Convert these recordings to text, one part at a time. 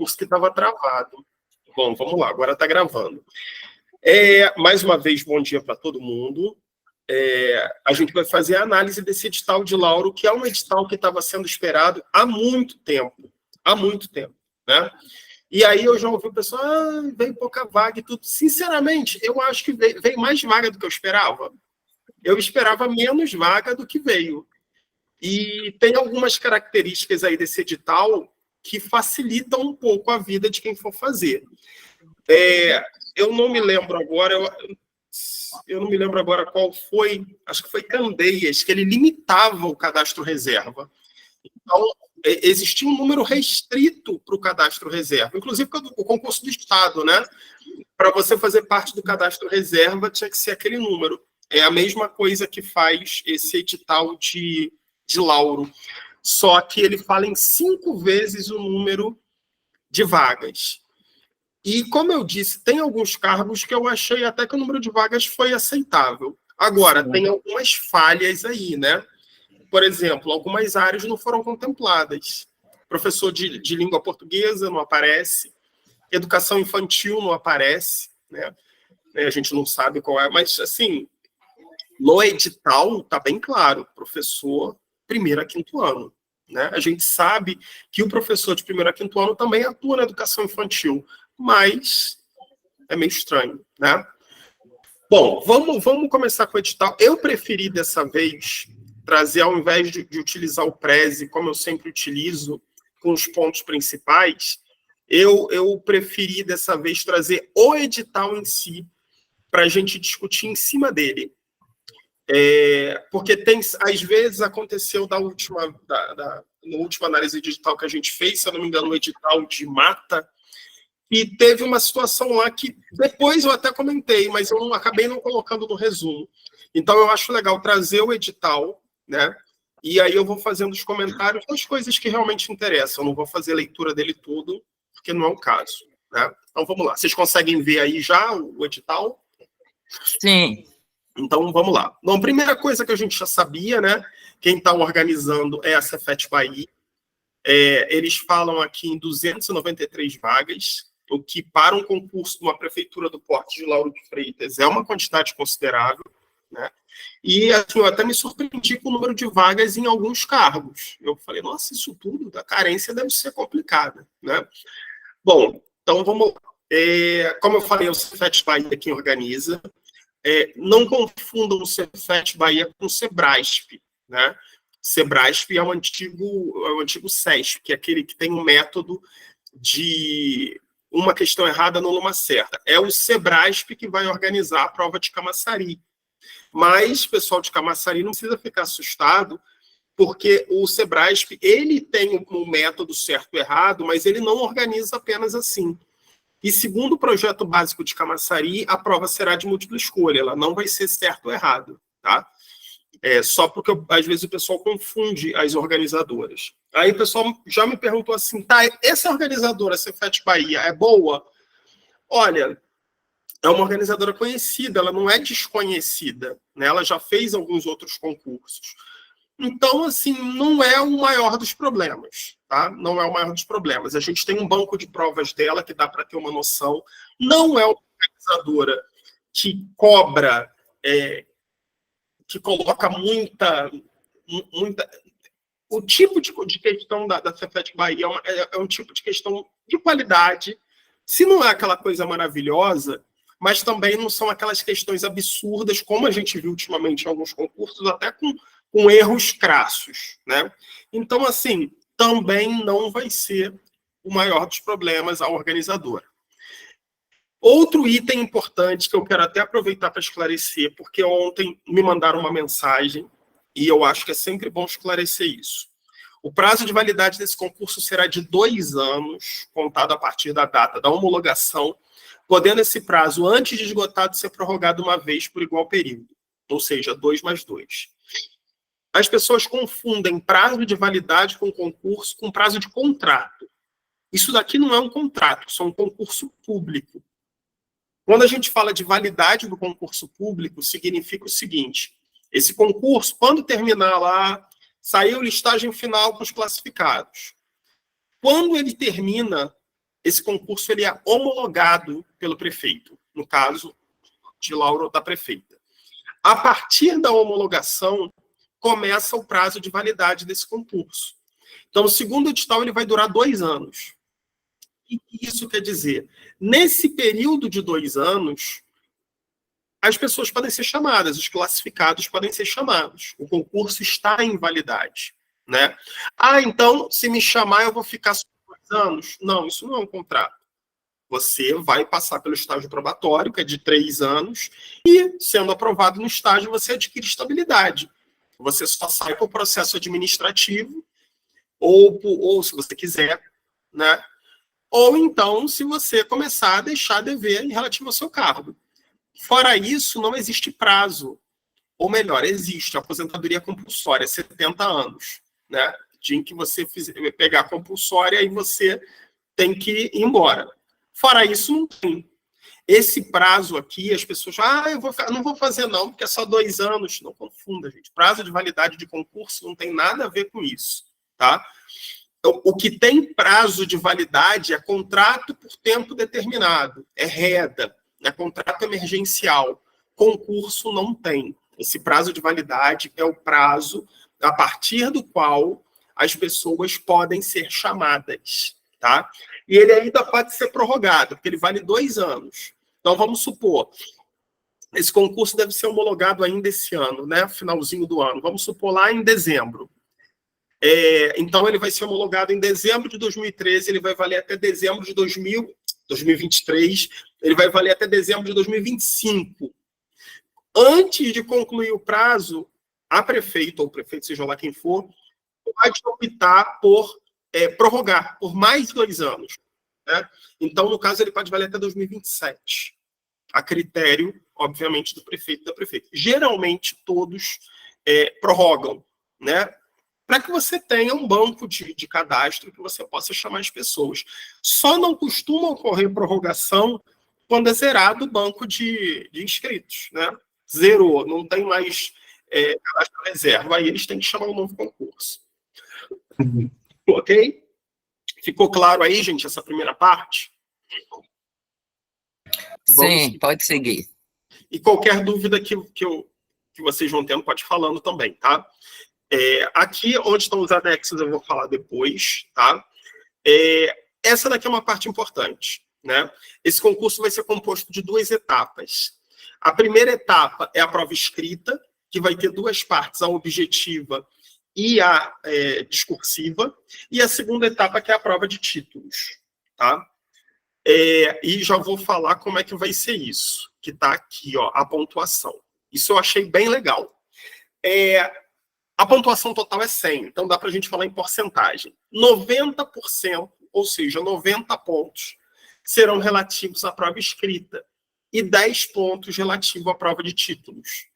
concurso que estava travado. Bom, vamos lá, agora está gravando. Mais uma vez, bom dia para todo mundo. A gente vai fazer a análise desse edital de Lauro, que é um edital que estava sendo esperado há muito tempo, né? E aí eu já ouvi o pessoal, veio pouca vaga e tudo. Sinceramente, eu acho que veio mais vaga do que eu esperava. Eu esperava menos vaga do que veio. E tem algumas características aí desse edital que facilitam um pouco a vida de quem for fazer. Eu não me lembro agora, eu não me lembro agora qual foi, acho que foi Candeias, que ele limitava o cadastro reserva. Então, existia um número restrito para o cadastro reserva, inclusive o concurso do Estado, né? Para você fazer parte do cadastro reserva, tinha que ser aquele número. É a mesma coisa que faz esse edital de Lauro, só que ele fala em 5 vezes o número de vagas. E, como eu disse, tem alguns cargos que eu achei até que o número de vagas foi aceitável. Agora, tem algumas falhas aí, né? Por exemplo, algumas áreas não foram contempladas. Professor de língua portuguesa não aparece, educação infantil não aparece, né? A gente não sabe qual é, mas, assim, no edital está bem claro, professor primeiro a quinto ano, né? A gente sabe que o professor de primeiro a quinto ano também atua na educação infantil, mas é meio estranho, né? Bom, vamos começar com o edital. Eu preferi, dessa vez, trazer, ao invés de utilizar o Prezi, como eu sempre utilizo, com os pontos principais, eu preferi, dessa vez, trazer o edital em si, para a gente discutir em cima dele. Porque às vezes aconteceu na última análise digital que a gente fez, se eu não me engano, no edital de Mata, e teve uma situação lá que depois eu até comentei, mas eu acabei não colocando no resumo. Então, eu acho legal trazer o edital, né? E aí eu vou fazendo os comentários das coisas que realmente interessam. Eu não vou fazer leitura dele todo, porque não é o caso, né? Então, vamos lá. Vocês conseguem ver aí já o edital? Sim. Então, vamos lá. Bom, primeira coisa que a gente já sabia, né? Quem está organizando é a Cefet Bahia. Eles falam aqui em 293 vagas, o que para um concurso de uma prefeitura do porte de Lauro de Freitas é uma quantidade considerável, né? E assim, eu até me surpreendi com o número de vagas em alguns cargos. Eu falei, nossa, isso tudo, a carência deve ser complicada, né? Bom, então vamos lá. Como eu falei, é o Cefet Bahia quem organiza. Não confundam o Cefet Bahia com o Sebrasp, né? Sebrasp é o antigo SESP, que é aquele que tem um método de uma questão errada anula uma certa. É o Sebrasp que vai organizar a prova de Camaçari. Mas, pessoal de Camaçari, não precisa ficar assustado, porque o Sebrasp, ele tem um método certo e errado, mas ele não organiza apenas assim. E segundo o projeto básico de Camaçari, a prova será de múltipla escolha, ela não vai ser certo ou errado, tá? Só porque, às vezes, o pessoal confunde as organizadoras. Aí o pessoal já me perguntou assim, tá, essa organizadora, a Cefet Bahia, é boa? Olha, é uma organizadora conhecida, ela não é desconhecida, né? Ela já fez alguns outros concursos. Então, assim, não é o maior dos problemas, tá? Não é o maior dos problemas. A gente tem um banco de provas dela que dá para ter uma noção. Não é uma organizadora que cobra, que coloca muita... O tipo de questão da Cefet Bahia é um tipo de questão de qualidade. Se não é aquela coisa maravilhosa, mas também não são aquelas questões absurdas, como a gente viu ultimamente em alguns concursos, até com erros crassos, né? Então, assim, também não vai ser o maior dos problemas a organizadora. Outro item importante que eu quero até aproveitar para esclarecer, porque ontem me mandaram uma mensagem e eu acho que é sempre bom esclarecer isso. O prazo de validade desse concurso será de 2 anos, contado a partir da data da homologação, podendo esse prazo, antes de esgotado, ser prorrogado uma vez por igual período, ou seja, 2 mais 2. As pessoas confundem prazo de validade com concurso com prazo de contrato. Isso daqui não é um contrato, isso é um concurso público. Quando a gente fala de validade do concurso público, significa o seguinte: esse concurso, quando terminar lá, saiu listagem final para os classificados. Quando ele termina, esse concurso ele é homologado pelo prefeito, no caso de Lauro da prefeita. A partir da homologação, começa o prazo de validade desse concurso. Então, o segundo edital ele vai durar 2 anos. O que isso quer dizer? Nesse período de 2 anos, as pessoas podem ser chamadas, os classificados podem ser chamados. O concurso está em validade. Né? Então, se me chamar, eu vou ficar só 2 anos? Não, isso não é um contrato. Você vai passar pelo estágio probatório, que é de 3 anos, e, sendo aprovado no estágio, você adquire estabilidade. Você só sai por processo administrativo, ou se você quiser, né? Ou então, se você começar a deixar dever em relativo ao seu cargo. Fora isso, não existe prazo. Ou melhor, existe a aposentadoria compulsória, 70 anos. Né? De em que você pegar a compulsória e você tem que ir embora. Fora isso, não tem. Esse prazo aqui, as pessoas não vou fazer não, porque é só 2 anos. Não confunda, gente. Prazo de validade de concurso não tem nada a ver com isso. Tá? Então, o que tem prazo de validade é contrato por tempo determinado, é REDA, é contrato emergencial. Concurso não tem. Esse prazo de validade é o prazo a partir do qual as pessoas podem ser chamadas, tá? E ele ainda pode ser prorrogado, porque ele vale 2 anos. Então, vamos supor, esse concurso deve ser homologado ainda esse ano, né? Finalzinho do ano. Vamos supor lá em dezembro. Então, ele vai ser homologado em dezembro de 2013, ele vai valer até dezembro de 2023, ele vai valer até dezembro de 2025. Antes de concluir o prazo, a prefeito, ou prefeito, seja lá quem for, pode optar por prorrogar por mais 2 anos. Né? Então, no caso, ele pode valer até 2027. A critério, obviamente, do prefeito e da prefeita. Geralmente, todos prorrogam, né? Para que você tenha um banco de cadastro que você possa chamar as pessoas. Só não costuma ocorrer prorrogação quando é zerado o banco de inscritos. Né? Zerou, não tem mais cadastro reserva, aí eles têm que chamar um novo concurso. Ok? Ficou claro aí, gente, essa primeira parte? Sim, pode seguir. E qualquer dúvida que vocês vão tendo, pode ir falando também, tá? Aqui, onde estão os anexos, eu vou falar depois, tá? Essa daqui é uma parte importante, né? Esse concurso vai ser composto de 2 etapas. A primeira etapa é a prova escrita, que vai ter 2 partes, a objetiva e a discursiva, e a segunda etapa, que é a prova de títulos, tá? E já vou falar como é que vai ser isso, que está aqui, ó, a pontuação. Isso eu achei bem legal. A pontuação total é 100, então dá para a gente falar em porcentagem. 90%, ou seja, 90 pontos, serão relativos à prova escrita e 10 pontos relativos à prova de títulos.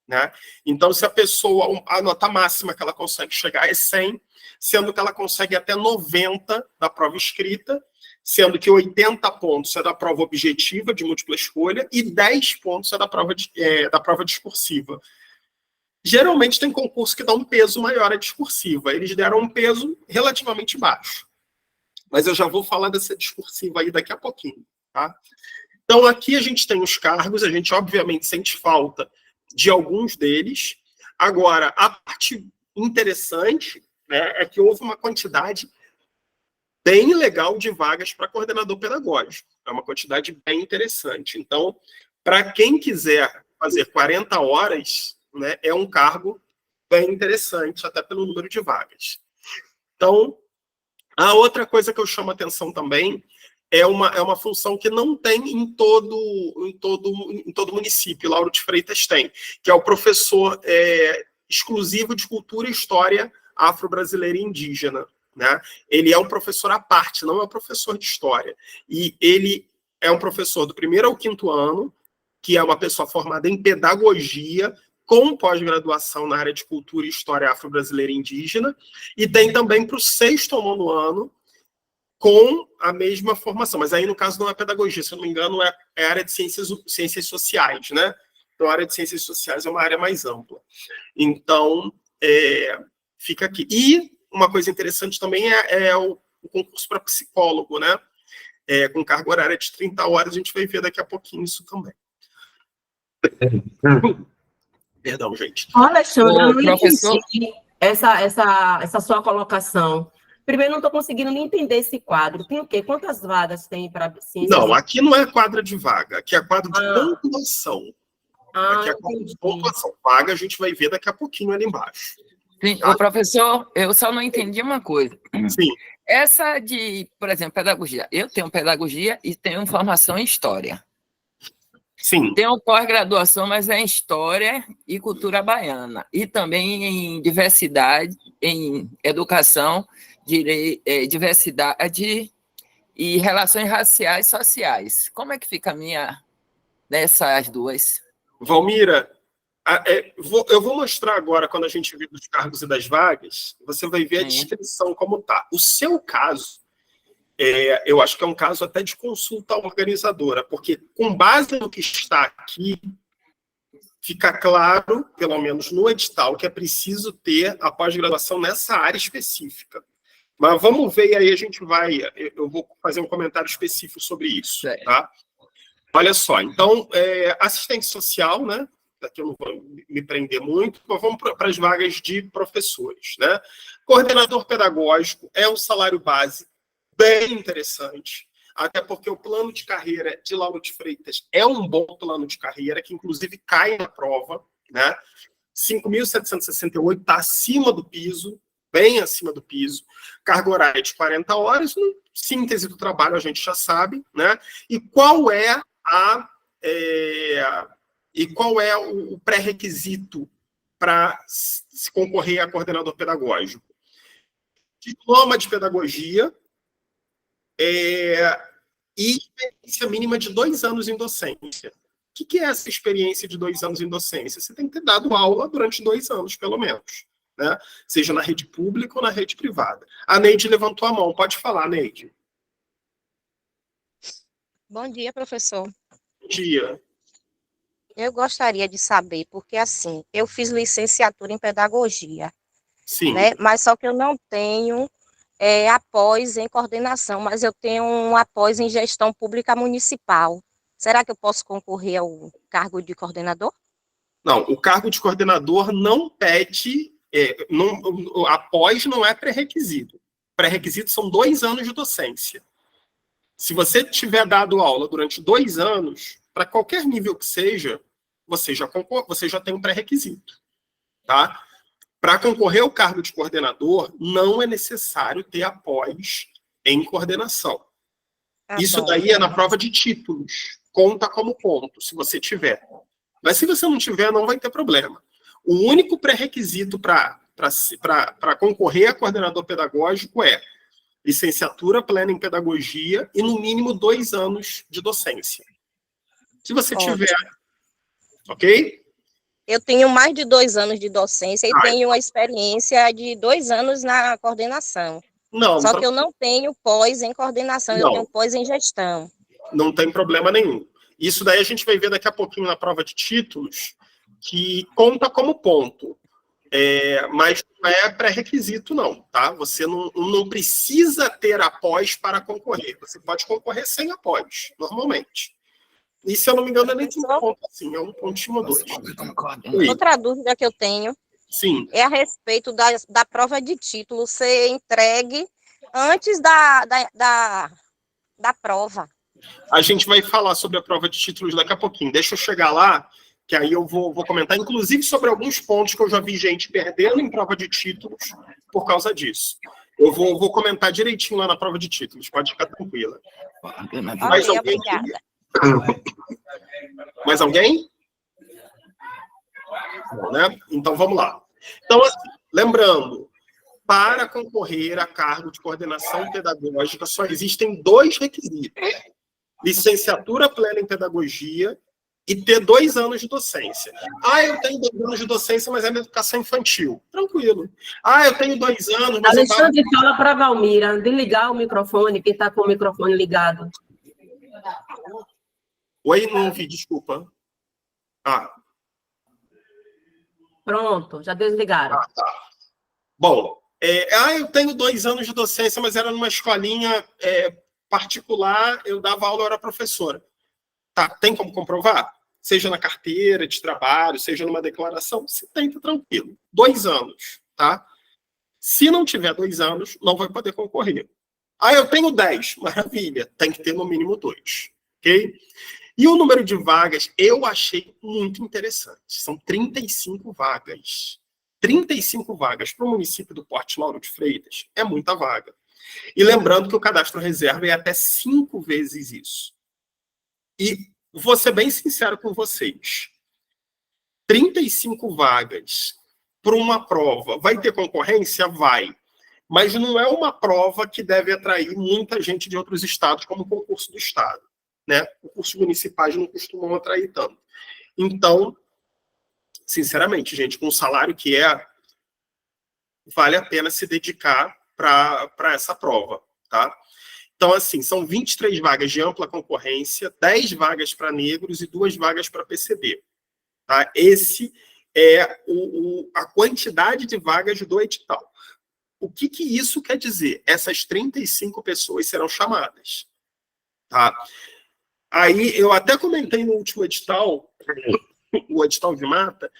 Né? Então, se a pessoa, a nota máxima que ela consegue chegar é 100, sendo que ela consegue até 90 da prova escrita, sendo que 80 pontos é da prova objetiva, de múltipla escolha, e 10 pontos é da prova discursiva. Geralmente tem concurso que dá um peso maior à discursiva. Eles deram um peso relativamente baixo. Mas eu já vou falar dessa discursiva aí daqui a pouquinho. Tá? Então, aqui a gente tem os cargos, a gente obviamente sente falta de alguns deles. Agora, a parte interessante, né, é que houve uma quantidade bem legal de vagas para coordenador pedagógico. É uma quantidade bem interessante. Então, para quem quiser fazer 40 horas, né, é um cargo bem interessante, até pelo número de vagas. Então, a outra coisa que eu chamo a atenção também é uma função que não tem em todo município. Lauro de Freitas tem, que é o professor exclusivo de cultura e história afro-brasileira e indígena. Né? Ele é um professor à parte, não é um professor de história. E ele é um professor do 1º ao 5º ano, que é uma pessoa formada em pedagogia, com pós-graduação na área de cultura e história afro-brasileira e indígena, e tem também para o 6º ao 9º ano, com a mesma formação. Mas aí, no caso, não é pedagogia, se eu não me engano, é a área de ciências sociais, né? Então, a área de ciências sociais é uma área mais ampla. Então, fica aqui. E uma coisa interessante também é o concurso para psicólogo, né? com carga horária de 30 horas, a gente vai ver daqui a pouquinho isso também. Perdão, gente. Olha, Alexandre, eu não professor... entendi essa sua colocação. Primeiro, não estou conseguindo nem entender esse quadro. Tem o quê? Quantas vagas tem para ciências? Não, aqui não é quadra de vaga, aqui é quadro de pontuação. Aqui é quadro de pontuação. Vaga a gente vai ver daqui a pouquinho ali embaixo. Sim, tá? Professor, eu só não entendi uma coisa. Sim. Essa de, por exemplo, pedagogia. Eu tenho pedagogia e tenho formação em história. Sim. Tenho pós-graduação, mas é em História e Cultura Baiana. E também em diversidade, em educação, diversidade e relações raciais e sociais. Como é que fica a minha nessas duas? Valmira, eu vou mostrar agora, quando a gente vir dos cargos e das vagas, você vai ver a descrição como está. O seu caso, eu acho que é um caso até de consulta organizadora, porque com base no que está aqui, fica claro, pelo menos no edital, que é preciso ter a pós-graduação nessa área específica. Mas vamos ver, e aí a gente vai... Eu vou fazer um comentário específico sobre isso, tá? Olha só, então, assistente social, né? Daqui eu não vou me prender muito, mas vamos para as vagas de professores, né? Coordenador pedagógico é um salário base bem interessante, até porque o plano de carreira de Lauro de Freitas é um bom plano de carreira, que inclusive cai na prova, né? 5.768 está acima do piso, bem acima do piso. Carga horária de 40 horas, síntese do trabalho a gente já sabe, né? E qual é o pré-requisito para se concorrer a coordenador pedagógico? Diploma de pedagogia e experiência mínima de 2 anos em docência. O que é essa experiência de 2 anos em docência? Você tem que ter dado aula durante 2 anos, pelo menos, né? Seja na rede pública ou na rede privada. A Neide levantou a mão. Pode falar, Neide. Bom dia, professor. Bom dia. Eu gostaria de saber, porque assim, eu fiz licenciatura em pedagogia, Sim. Né? Mas só que eu não tenho após em coordenação, mas eu tenho um após em gestão pública municipal. Será que eu posso concorrer ao cargo de coordenador? Não, o cargo de coordenador não pede, após não é pré-requisito. Pré-requisito são 2 anos de docência. Se você tiver dado aula durante 2 anos, para qualquer nível que seja, você já tem um pré-requisito, tá? Para concorrer ao cargo de coordenador, não é necessário ter após em coordenação. Isso daí é na prova de títulos. Conta como ponto, se você tiver. Mas se você não tiver, não vai ter problema. O único pré-requisito para concorrer a coordenador pedagógico é licenciatura plena em pedagogia e, no mínimo, 2 anos de docência. Se você tiver, ok? Eu tenho mais de 2 anos de docência e tenho uma experiência de 2 anos na coordenação. Não, Só que eu não tenho pós em coordenação, eu tenho pós em gestão. Não tem problema nenhum. Isso daí a gente vai ver daqui a pouquinho na prova de títulos, que conta como ponto. Mas não é pré-requisito, não, tá? Você não precisa ter após para concorrer. Você pode concorrer sem após, normalmente. E, se eu não me engano, é nem um ponto assim, é um pontinho ou 2. Outra dúvida que eu tenho é a respeito da prova de título ser entregue antes da prova. A gente vai falar sobre a prova de títulos daqui a pouquinho. Deixa eu chegar lá, que aí eu vou comentar, inclusive sobre alguns pontos que eu já vi gente perdendo em prova de títulos por causa disso. Eu vou comentar direitinho lá na prova de títulos, pode ficar tranquila. Mais alguém? Obrigada. Mais alguém? Bom, né? Então, vamos lá. Então, assim, lembrando, para concorrer a cargo de coordenação pedagógica, só existem 2 requisitos. Licenciatura plena em pedagogia e ter 2 anos de docência. Eu tenho 2 anos de docência, mas é na educação infantil. Tranquilo. Eu tenho 2 anos, mas... Alexandre, fala para a Valmira desligar o microfone, que está com o microfone ligado. Oi, não ouvi, desculpa. Pronto, já desligaram. Tá. Bom, eu tenho 2 anos de docência, mas era numa escolinha particular, eu dava aula, eu era professora. Tá, tem como comprovar? Seja na carteira de trabalho, seja numa declaração, se tem, tá tranquilo. 2 anos, tá? Se não tiver 2 anos, não vai poder concorrer. Ah, eu tenho 10, maravilha, tem que ter no mínimo 2, ok? E o número de vagas eu achei muito interessante. São 35 vagas. 35 vagas para o município do Porto Lauro de Freitas é muita vaga. E lembrando que o cadastro reserva é até 5 vezes isso. E vou ser bem sincero com vocês. 35 vagas para uma prova. Vai ter concorrência? Vai. Mas não é uma prova que deve atrair muita gente de outros estados, como o concurso do estado. Né? Concursos municipais não costumam atrair tanto. Então, sinceramente, gente, com o salário que vale a pena se dedicar para essa prova, tá? Então, assim, são 23 vagas de ampla concorrência, 10 vagas para negros e 2 vagas para PCD. Tá? Esse é a quantidade de vagas do edital. O que isso quer dizer? Essas 35 pessoas serão chamadas. Tá? Aí, eu até comentei no último edital, o edital de mata,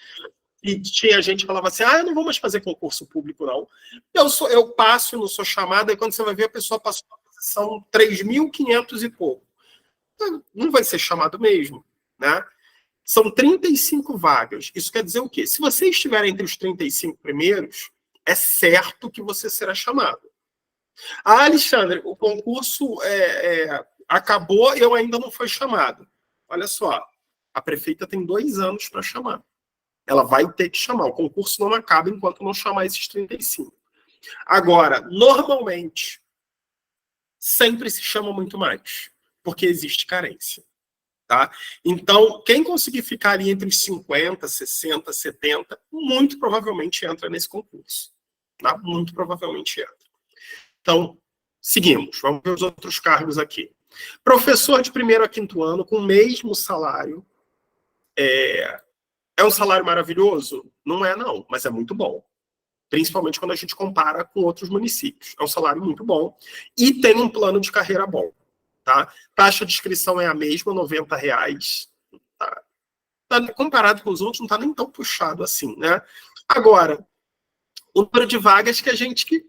e tinha gente que falava assim, eu não vou mais fazer concurso público, não. Eu passo, não sou chamada, e quando você vai ver, a pessoa passou a posição 3.500 e pouco. Não vai ser chamado mesmo, né? São 35 vagas. Isso quer dizer o quê? Se você estiver entre os 35 primeiros, é certo que você será chamado. Ah, Alexandre, o concurso acabou e eu ainda não fui chamado. Olha só, a prefeita tem 2 anos para chamar. Ela vai ter que chamar. O concurso não acaba enquanto não chamar esses 35. Agora, normalmente, sempre se chama muito mais, porque existe carência. Tá? Então, quem conseguir ficar ali entre os 50, 60, 70, muito provavelmente entra nesse concurso. Tá? Muito provavelmente entra. Então, seguimos. Vamos ver os outros cargos aqui. Professor de 1º a 5º ano, com o mesmo salário. É um salário maravilhoso? Não é, não, mas é muito bom. Principalmente quando a gente compara com outros municípios. É um salário muito bom. E tem um plano de carreira bom. Tá? Taxa de inscrição é a mesma, R$90. Tá? Comparado com os outros, não está nem tão puxado assim. Né? Agora, o número de vagas que a gente que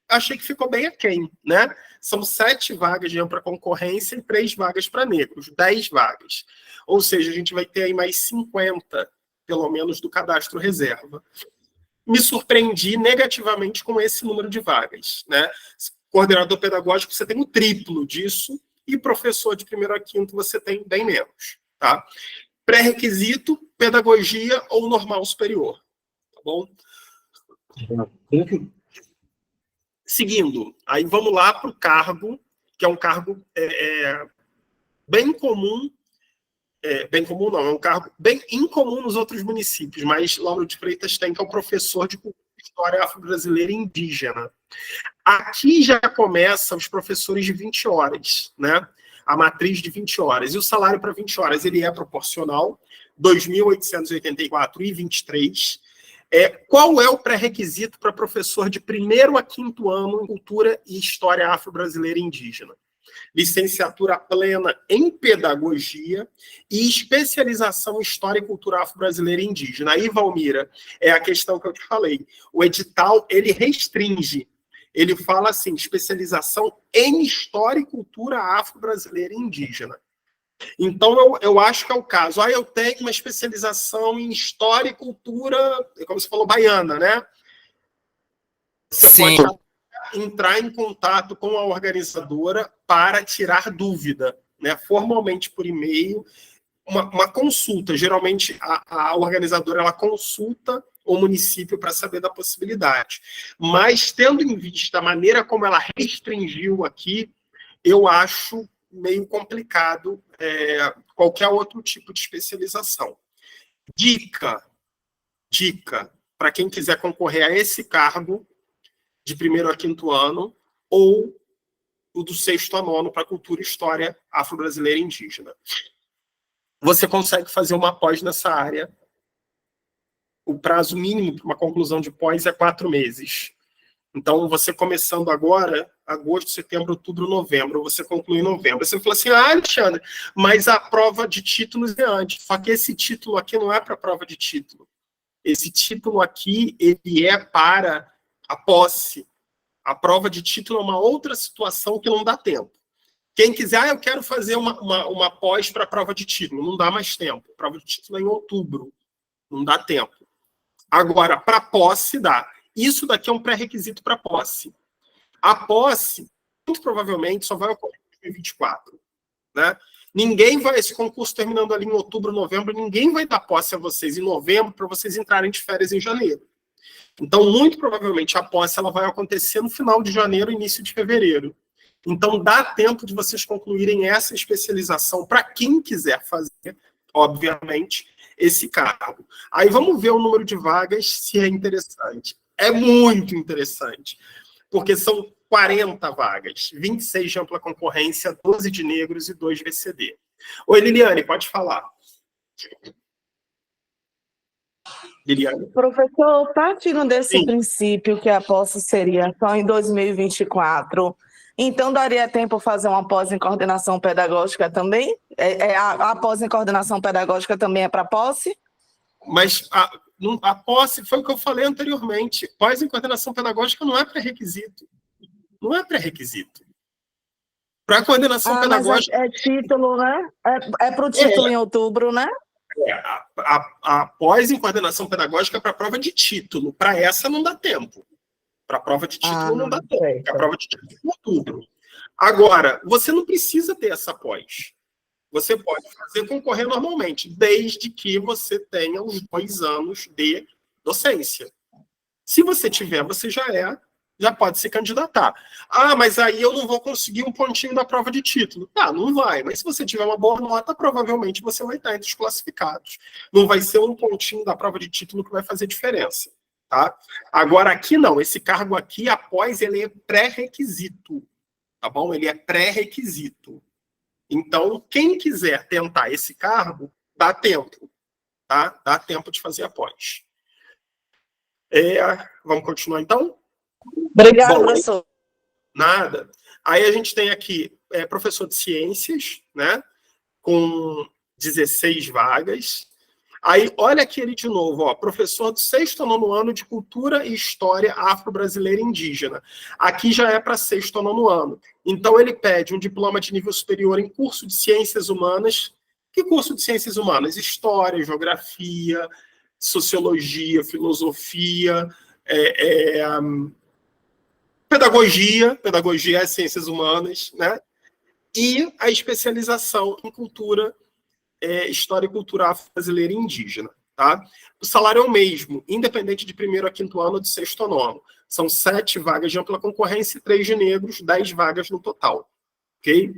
achei que ficou bem aquém. Né? São 7 vagas de ampla concorrência e 3 vagas para negros, 10 vagas. Ou seja, a gente vai ter aí mais 50, pelo menos, do cadastro reserva. Me surpreendi negativamente com esse número de vagas. Né? Coordenador pedagógico, você tem o triplo disso, e professor de 1º a 5º você tem bem menos. Tá? Pré-requisito, pedagogia ou normal superior. Tá bom? Seguindo, aí vamos lá para o cargo, que é um cargo bem comum, bem comum não, é um cargo bem incomum nos outros municípios, mas Lauro de Freitas tem, que é o professor de História Afro-Brasileira e Indígena. Aqui já começa os professores de 20 horas, né? A matriz de 20 horas. E o salário para 20 horas ele é proporcional, R$ 2.884,23. Qual é o pré-requisito para professor de 1º a 5º ano em Cultura e História Afro-Brasileira e Indígena? Licenciatura plena em Pedagogia e especialização em História e Cultura Afro-Brasileira e Indígena. Aí, Valmira, é a questão que eu te falei. O edital, ele restringe. Ele fala assim, especialização em História e Cultura Afro-Brasileira e Indígena. Então, eu acho que é o caso. Eu tenho uma especialização em História e Cultura, como você falou, baiana, né? Você Sim. pode entrar em contato com a organizadora para tirar dúvida, né? Formalmente por e-mail, uma consulta. Geralmente, a organizadora ela consulta o município para saber da possibilidade. Mas, tendo em vista a maneira como ela restringiu aqui, eu acho meio complicado qualquer outro tipo de especialização. Dica para quem quiser concorrer a esse cargo de 1º a 5º ano ou o do 6º a 9º para Cultura e História Afro-Brasileira e Indígena. Você consegue fazer uma pós nessa área. O prazo mínimo para uma conclusão de pós é 4 meses. Então, você começando agora, agosto, setembro, outubro, novembro. Você conclui em novembro. Você fala assim, Alexandre, mas a prova de títulos é antes. Só que esse título aqui não é para a prova de título. Esse título aqui, ele é para a posse. A prova de título é uma outra situação que não dá tempo. Quem quiser, eu quero fazer uma pós para a prova de título. Não dá mais tempo. A prova de título é em outubro. Não dá tempo. Agora, para posse, dá. Isso daqui é um pré-requisito para posse. A posse, muito provavelmente, só vai ocorrer em 2024. Né? Ninguém vai, esse concurso terminando ali em outubro, novembro, ninguém vai dar posse a vocês em novembro para vocês entrarem de férias em janeiro. Então, muito provavelmente, a posse ela vai acontecer no final de janeiro, início de fevereiro. Então, dá tempo de vocês concluírem essa especialização para quem quiser fazer, obviamente, esse cargo. Aí vamos ver o número de vagas, se é interessante. É muito interessante, porque são 40 vagas, 26 de ampla concorrência, 12 de negros e 2 de VCD. Oi, Liliane, pode falar. Liliane? Professor, partindo desse princípio que a posse seria só em 2024, então daria tempo fazer uma pós em coordenação pedagógica também? A pós em coordenação pedagógica também é para posse? Mas a posse foi o que eu falei anteriormente. Pós em coordenação pedagógica não é pré-requisito. Não é pré-requisito. Para a coordenação pedagógica... Mas é título, né? É para o título em outubro, né? A pós em coordenação pedagógica é para a prova de título. Para essa não dá tempo. Para a prova de título não dá tempo. A prova de título é em outubro. Agora, você não precisa ter essa pós. Você pode fazer concorrer normalmente, desde que você tenha os 2 anos de docência. Se você tiver, você já pode se candidatar. Mas aí eu não vou conseguir um pontinho da prova de título. Não vai. Mas se você tiver uma boa nota, provavelmente você vai estar entre os classificados. Não vai ser um pontinho da prova de título que vai fazer diferença. Tá? Agora, aqui não. Esse cargo aqui, após, ele é pré-requisito. Tá bom? Ele é pré-requisito. Então, quem quiser tentar esse cargo, dá tempo. Tá? Dá tempo de fazer após. Vamos continuar, então? Obrigada, professor. Nada. Aí a gente tem aqui professor de ciências, né? Com 16 vagas. Aí, olha aqui ele de novo, ó, professor do 6º a 9º ano de Cultura e História Afro-Brasileira e Indígena. Aqui já é para 6º a 9º ano. Então, ele pede um diploma de nível superior em curso de Ciências Humanas. Que curso de Ciências Humanas? História, Geografia, Sociologia, Filosofia, Pedagogia é Ciências Humanas, né? E a especialização em Cultura, História e Cultura Afro-Brasileira e Indígena. Tá? O salário é o mesmo, independente de 1º a 5º ano ou de 6º a 9º. São 7 vagas de ampla concorrência e 3 de negros, 10 vagas no total. Ok?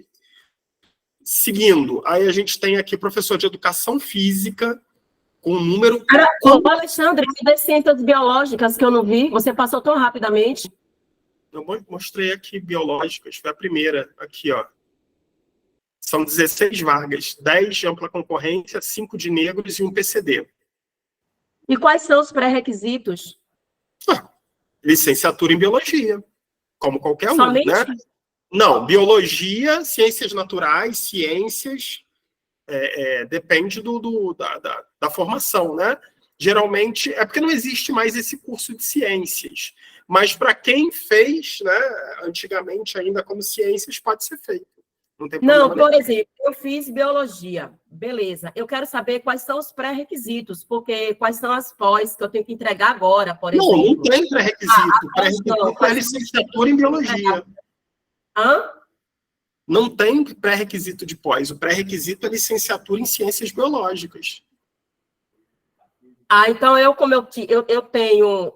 Seguindo, aí a gente tem aqui professor de Educação Física, com um número... Alexandre, das ciências biológicas que eu não vi, você passou tão rapidamente. Eu mostrei aqui biológicas, foi a primeira, aqui, ó. São 16 vagas, 10 de ampla concorrência, 5 de negros e 1 PCD. E quais são os pré-requisitos? Licenciatura em Biologia, como qualquer um, somente? Né? Não, Biologia, Ciências Naturais, Ciências, depende da formação, né? Geralmente, é porque não existe mais esse curso de Ciências, mas para quem fez, né, antigamente ainda como Ciências, pode ser feito. Não, por exemplo, eu fiz biologia, beleza. Eu quero saber quais são os pré-requisitos, porque quais são as pós que eu tenho que entregar agora, por exemplo. Não tem pré-requisito. Pré-requisito é licenciatura em biologia. Não tem pré-requisito de pós. O pré-requisito é licenciatura em ciências biológicas. Então eu tenho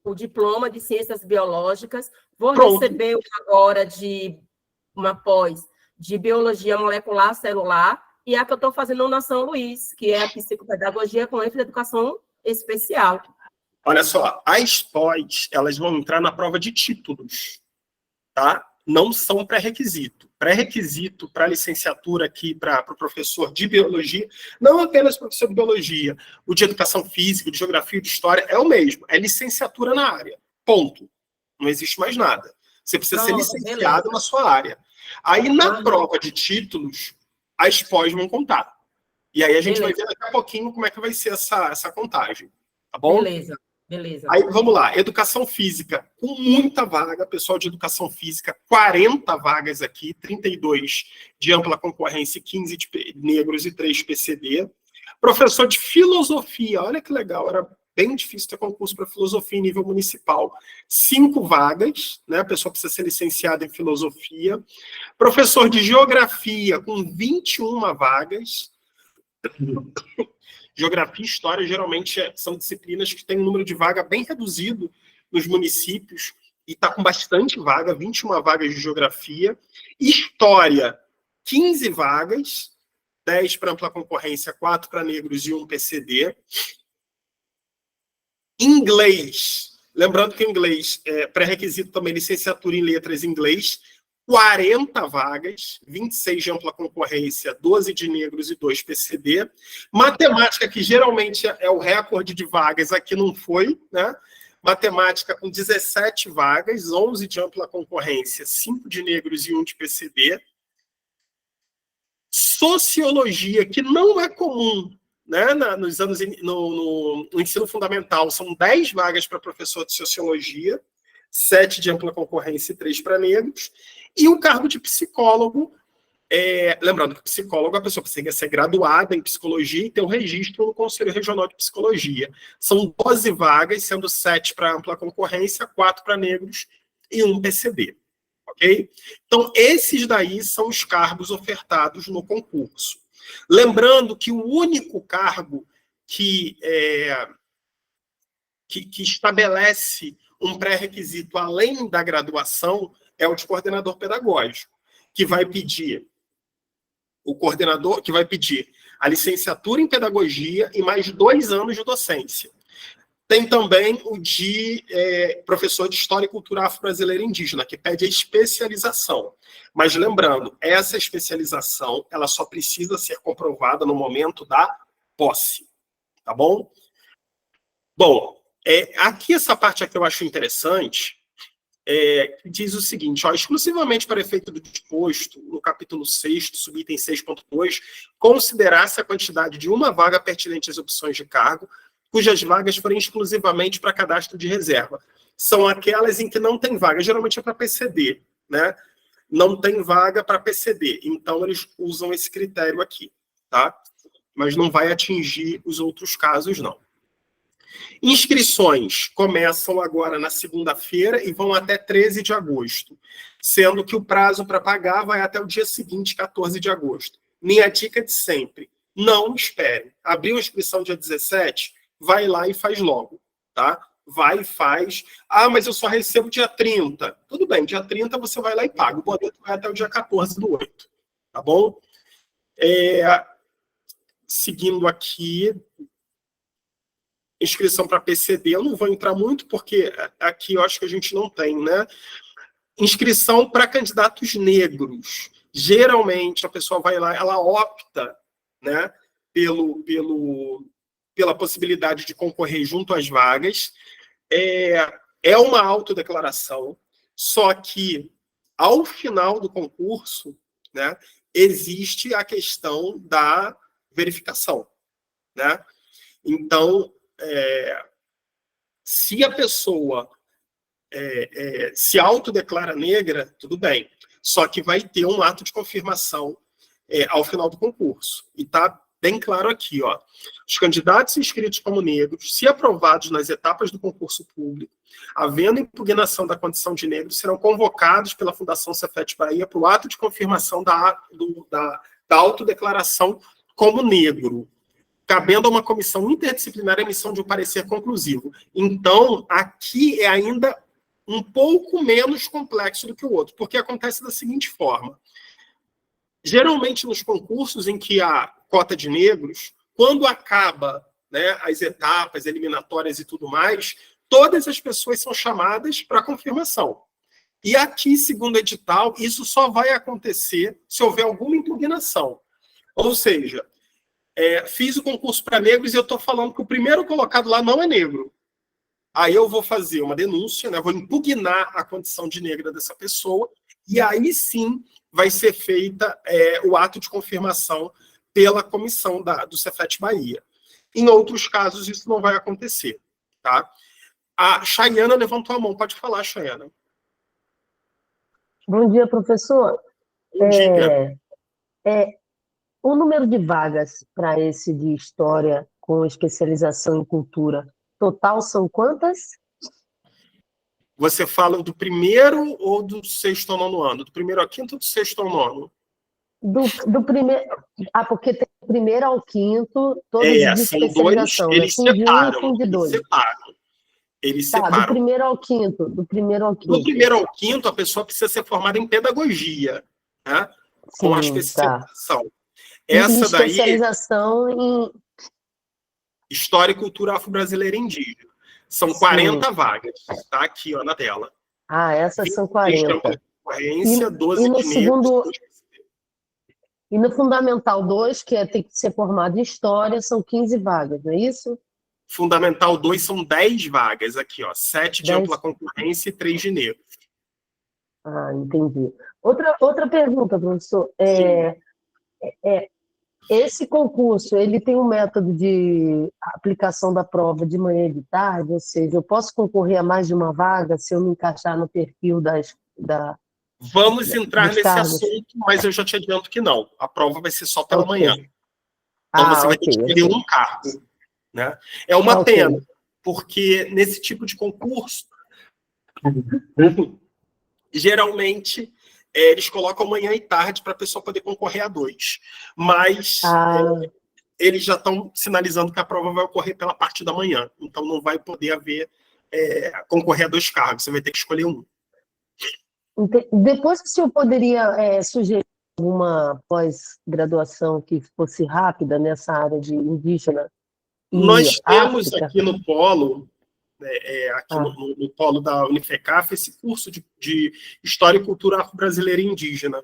o diploma de ciências biológicas, vou receber agora de uma pós de biologia molecular celular, e a que eu estou fazendo na São Luís, que é a psicopedagogia com ênfase em educação especial. Olha só, as pós, elas vão entrar na prova de títulos, tá? Não são pré-requisito. Pré-requisito para licenciatura aqui, para o professor de biologia, não apenas professor de biologia, o de educação física, de geografia, de história, é o mesmo, é licenciatura na área, ponto. Não existe mais nada. Você precisa ser Pronto, licenciado beleza. na sua área. Aí, na Aham. prova de títulos, as pós vão contar. E aí a gente vai Beleza. ver daqui a pouquinho como é que vai ser essa contagem. Tá bom? Beleza, beleza. Aí, vamos lá. Educação física, com muita vaga. Pessoal de educação física, 40 vagas aqui, 32 de ampla concorrência, 15 de negros e 3 de PCD. Professor de filosofia, olha que legal, era bem difícil ter concurso para filosofia em nível municipal. 5 vagas, né? A pessoa precisa ser licenciada em filosofia. Professor de geografia, com 21 vagas. Geografia e história, geralmente, são disciplinas que têm um número de vaga bem reduzido nos municípios, e está com bastante vaga, 21 vagas de geografia. História, 15 vagas, 10 para ampla concorrência, 4 para negros e 1 PCD. Inglês, lembrando que o inglês é pré-requisito também, licenciatura em letras em inglês, 40 vagas, 26 de ampla concorrência, 12 de negros e 2 PCD. Matemática, que geralmente é o recorde de vagas, aqui não foi, né? Matemática com 17 vagas, 11 de ampla concorrência, 5 de negros e 1 de PCD. Sociologia, que não é comum, né, nos anos no ensino fundamental, são 10 vagas para professor de sociologia, 7 de ampla concorrência e 3 para negros, e o cargo de psicólogo, lembrando que psicólogo, a pessoa precisa ser graduada em psicologia e ter um registro no Conselho Regional de Psicologia. São 12 vagas, sendo 7 para ampla concorrência, 4 para negros e 1 PCD. Ok? Então, esses daí são os cargos ofertados no concurso. Lembrando que o único cargo que estabelece um pré-requisito além da graduação é o de coordenador pedagógico, que vai pedir o coordenador, que vai pedir a licenciatura em pedagogia e mais 2 anos de docência. Tem também o de professor de História e Cultura Afro-Brasileira e Indígena, que pede a especialização. Mas lembrando, essa especialização ela só precisa ser comprovada no momento da posse. Tá bom? Bom, aqui essa parte aqui eu acho interessante, que diz o seguinte, exclusivamente para efeito do disposto, no capítulo 6º, subitem 6.2, considerar-se a quantidade de uma vaga pertinente às opções de cargo, cujas vagas forem exclusivamente para cadastro de reserva. São aquelas em que não tem vaga, geralmente é para PCD, né? Não tem vaga para PCD, então eles usam esse critério aqui, tá? Mas não vai atingir os outros casos, não. Inscrições começam agora na segunda-feira e vão até 13 de agosto, sendo que o prazo para pagar vai até o dia seguinte, 14 de agosto. Minha dica de sempre, não espere. Abriu a inscrição dia 17, vai lá e faz logo, tá? Vai e faz. Mas eu só recebo dia 30. Tudo bem, dia 30 você vai lá e paga. O boleto vai até o dia 14/8, tá bom? Seguindo aqui, inscrição para PCD, eu não vou entrar muito, porque aqui eu acho que a gente não tem, né? Inscrição para candidatos negros. Geralmente, a pessoa vai lá, ela opta, né, pela possibilidade de concorrer junto às vagas. É uma autodeclaração, só que, ao final do concurso, né, existe a questão da verificação, né? Então, se a pessoa se autodeclara negra, tudo bem. Só que vai ter um ato de confirmação ao final do concurso. E está bem claro aqui, os candidatos inscritos como negros, se aprovados nas etapas do concurso público, havendo impugnação da condição de negro, serão convocados pela Fundação Cefet Bahia para o ato de confirmação da autodeclaração como negro, cabendo a uma comissão interdisciplinar a emissão de um parecer conclusivo. Então, aqui é ainda um pouco menos complexo do que o outro, porque acontece da seguinte forma. Geralmente, nos concursos em que há cota de negros, quando acaba, né, as etapas eliminatórias e tudo mais, todas as pessoas são chamadas para confirmação. E aqui, segundo o edital, isso só vai acontecer se houver alguma impugnação. Ou seja, fiz o concurso para negros e eu estou falando que o primeiro colocado lá não é negro. aí eu vou fazer uma denúncia, né? Vou impugnar a condição de negra dessa pessoa, e aí sim vai ser feita o ato de confirmação pela comissão do Cefet Bahia. Em outros casos, isso não vai acontecer. Tá? A Chayana levantou a mão. Pode falar, Chayana. Bom dia, professor. Bom dia. O número de vagas para esse de História com especialização em Cultura, total são quantas? Você fala do primeiro ou do sexto ou nono ano? Do primeiro ao quinto ou do sexto ao nono? Do primeiro... Ah, porque tem do primeiro ao quinto, todos de são especialização, dois, né? eles Fundo de um e separam. fundo de dois. Eles Tá, separam. do primeiro ao quinto. Do primeiro ao quinto, a pessoa precisa ser formada em pedagogia, né? Com a especialização. Tá. Essa daí... especialização em... História e Cultura Afro-Brasileira e Indígena. São 40 vagas. Tá aqui, ó, na tela. Ah, essas são 40. Concorrência, 12 e no de segundo... E no Fundamental 2, que tem que ser formado em História, são 15 vagas, não é isso? Fundamental 2 são 10 vagas aqui, ó. 7 de 10. ampla concorrência e 3 de negros. Ah, entendi. Outra pergunta, professor. Esse concurso, ele tem um método de aplicação da prova de manhã e de tarde? Ou seja, eu posso concorrer a mais de uma vaga se eu me encaixar no perfil Vamos entrar nesse cargos. assunto, mas eu já te adianto que não. A prova vai ser só pela manhã. Então você vai ter que escolher um cargo. Né? É uma pena, porque nesse tipo de concurso, geralmente, eles colocam manhã e tarde para a pessoa poder concorrer a 2. Mas eles já estão sinalizando que a prova vai ocorrer pela parte da manhã. Então não vai poder haver concorrer a 2 cargos. Você vai ter que escolher um. Depois que o senhor poderia sugerir alguma pós-graduação que fosse rápida nessa área de indígena? Nós temos África. aqui no polo, no polo da Unifecaf, esse curso de História e Cultura Afro-Brasileira e Indígena.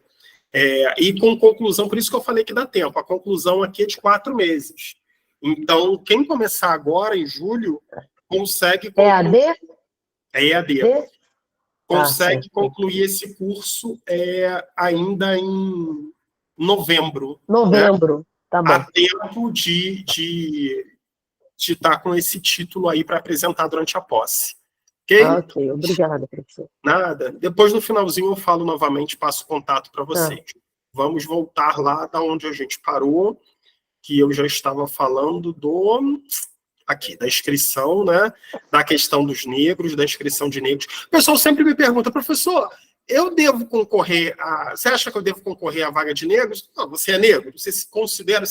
E com conclusão, por isso que eu falei que dá tempo, a conclusão aqui é de 4 meses. Então, quem começar agora, em julho, consegue concluir... EAD. Consegue concluir esse curso ainda em novembro. Novembro, né? Tá bom. Há tempo de estar com esse título aí para apresentar durante a posse. Ok? Ok, obrigada, professor. Nada. Depois, no finalzinho, eu falo novamente, passo contato para vocês. Vamos voltar lá da onde a gente parou, que eu já estava falando da inscrição, né? Da questão dos negros, da inscrição de negros. O pessoal sempre me pergunta, professor, eu devo concorrer você acha que eu devo concorrer à vaga de negros? Não, você é negro? Você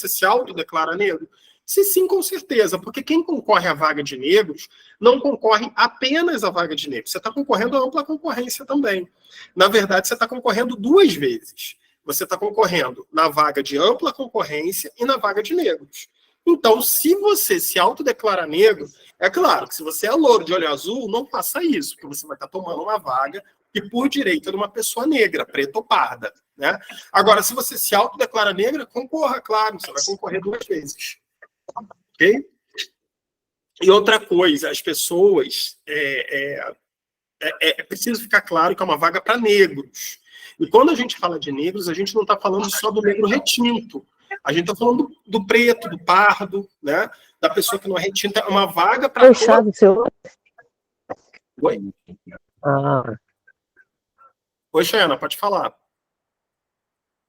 se autodeclara negro? Sim, com certeza, porque quem concorre à vaga de negros não concorre apenas à vaga de negros. Você está concorrendo à ampla concorrência também. Na verdade, você está concorrendo 2 vezes. Você está concorrendo na vaga de ampla concorrência e na vaga de negros. Então, se você se autodeclara negro, é claro que se você é louro de olho azul, não faça isso, porque você vai estar tomando uma vaga que por direito é de uma pessoa negra, preta ou parda. Né? Agora, se você se autodeclara negra, concorra, claro, você vai concorrer 2 vezes. Ok? E outra coisa, as pessoas... É preciso ficar claro que é uma vaga para negros. E quando a gente fala de negros, a gente não está falando só do negro retinto. A gente está falando do preto, do pardo, né? Da pessoa que não é retinta. É uma vaga para... senhor? Oi? Oi, Xana, pode falar.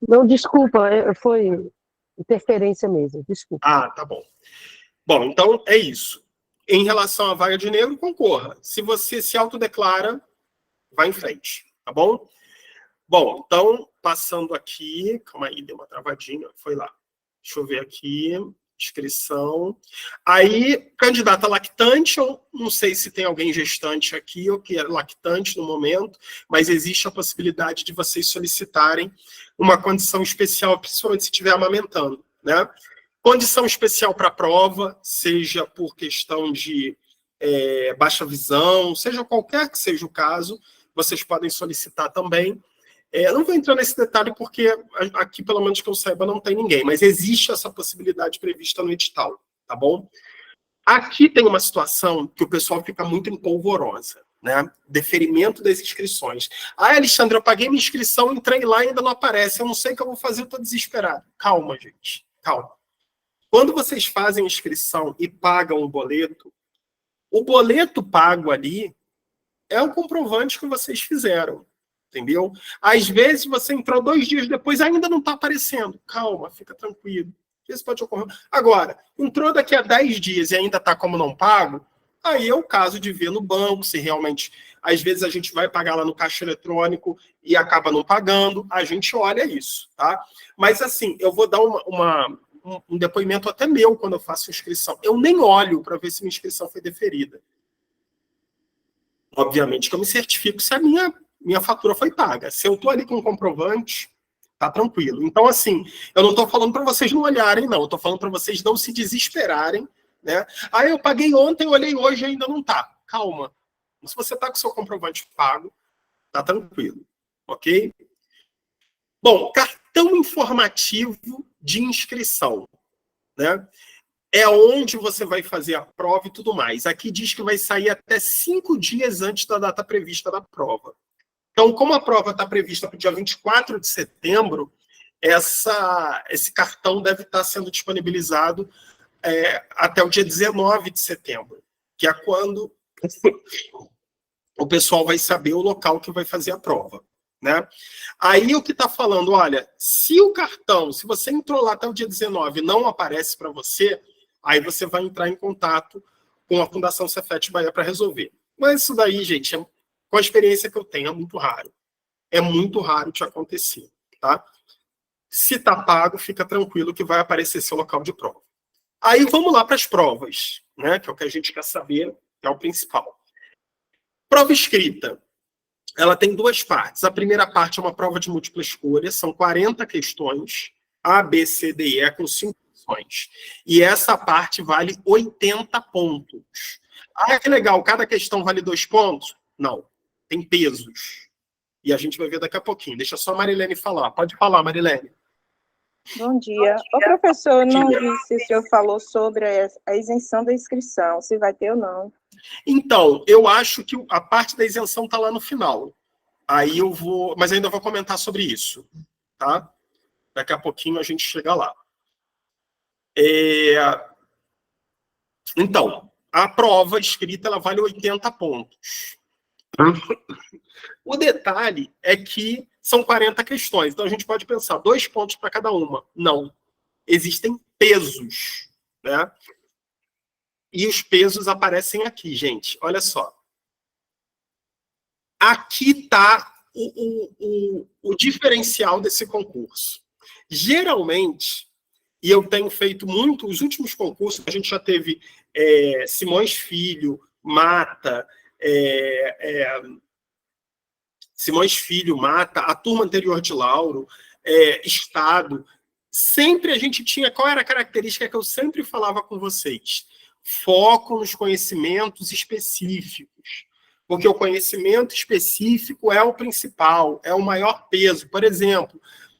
Não, desculpa, foi interferência mesmo, desculpa. Tá bom. Bom, então é isso. Em relação à vaga de negro, concorra. Se você se autodeclara, vá em frente, tá bom? Bom, então, passando aqui... Calma aí, deu uma travadinha. Foi lá. Deixa eu ver aqui. Inscrição. Aí, candidata lactante, eu não sei se tem alguém gestante aqui ou que é lactante no momento, mas existe a possibilidade de vocês solicitarem uma condição especial, principalmente se estiver amamentando, né? Condição especial para a prova, seja por questão de baixa visão, seja qualquer que seja o caso, vocês podem solicitar também. Não vou entrar nesse detalhe porque aqui, pelo menos que eu saiba, não tem ninguém, mas existe essa possibilidade prevista no edital, tá bom? Aqui tem uma situação que o pessoal fica muito empolvorosa, né? Deferimento das inscrições. Ah, Alexandre, eu paguei minha inscrição, entrei lá e ainda não aparece. Eu não sei o que eu vou fazer, eu estou desesperado. Calma, gente. Calma. Quando vocês fazem inscrição e pagam o boleto pago ali é o comprovante que vocês fizeram. Entendeu? Às vezes você entrou 2 dias depois e ainda não está aparecendo. Calma, fica tranquilo. Isso pode ocorrer. Agora, entrou daqui a 10 dias e ainda está como não pago, aí é o caso de ver no banco, se realmente... Às vezes a gente vai pagar lá no caixa eletrônico e acaba não pagando, a gente olha isso, tá? Mas assim, eu vou dar um depoimento até meu quando eu faço inscrição. Eu nem olho para ver se minha inscrição foi deferida. Obviamente que eu me certifico se a minha fatura foi paga. Se eu estou ali com um comprovante, tá tranquilo. Então, assim, eu não estou falando para vocês não olharem, não. Eu estou falando para vocês não se desesperarem, né? Ah, eu paguei ontem, olhei hoje e ainda não tá. Calma. Se você está com o seu comprovante pago, tá tranquilo. Ok? Bom, cartão informativo de inscrição, né? É onde você vai fazer a prova e tudo mais. Aqui diz que vai sair até 5 dias antes da data prevista da prova. Então, como a prova está prevista para o dia 24 de setembro, esse cartão deve estar sendo disponibilizado até o dia 19 de setembro, que é quando o pessoal vai saber o local que vai fazer a prova, né? Aí o que está falando, olha, se o cartão, se você entrou lá até o dia 19 e não aparece para você, aí você vai entrar em contato com a Fundação Cefet Bahia para resolver. Mas isso daí, gente, com a experiência que eu tenho, é muito raro. É muito raro de acontecer, tá? Se está pago, fica tranquilo que vai aparecer seu local de prova. Aí vamos lá para as provas, né? Que é o que a gente quer saber, que é o principal. Prova escrita. Ela tem 2 partes. A primeira parte é uma prova de múltipla escolha, são 40 questões, A, B, C, D e E, com 5 opções. E essa parte vale 80 pontos. Ah, que legal, cada questão vale 2 pontos? Não, tem pesos. E a gente vai ver daqui a pouquinho. Deixa só a Marilene falar. Pode falar, Marilene. Bom dia. Ô, professor, não vi se o senhor falou sobre a isenção da inscrição, se vai ter ou não. Então, eu acho que a parte da isenção está lá no final. Aí eu vou... Mas ainda vou comentar sobre isso, tá? Daqui a pouquinho a gente chega lá. Então, a prova escrita ela vale 80 pontos. O detalhe é que são 40 questões. Então, a gente pode pensar 2 pontos para cada uma. Não. Existem pesos, né? E os pesos aparecem aqui, gente. Olha só. Aqui está o diferencial desse concurso. Geralmente, e eu tenho feito muito, os últimos concursos, a gente já teve Simões Filho, Mata, Simões Filho, Mata, a turma anterior de Lauro, Estado. Sempre a gente tinha... Qual era a característica que eu sempre falava com vocês? Foco nos conhecimentos específicos. Porque o conhecimento específico é o principal, é o maior peso. Por exemplo,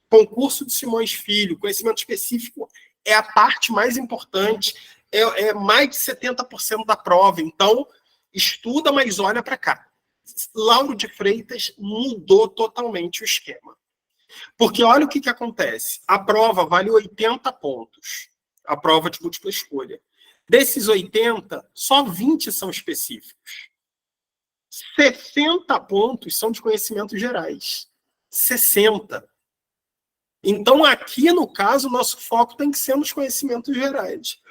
concurso de Simões Filho, conhecimento específico é a parte mais importante, é mais de 70% da prova. Então, estuda, mas olha para cá. Lauro de Freitas mudou totalmente o esquema. Porque olha o que acontece. A prova vale 80 pontos. A prova de múltipla escolha. Desses 80, só 20 são específicos. 60 pontos são de conhecimentos gerais. 60. Então, aqui, no caso, o nosso foco tem que ser nos conhecimentos gerais.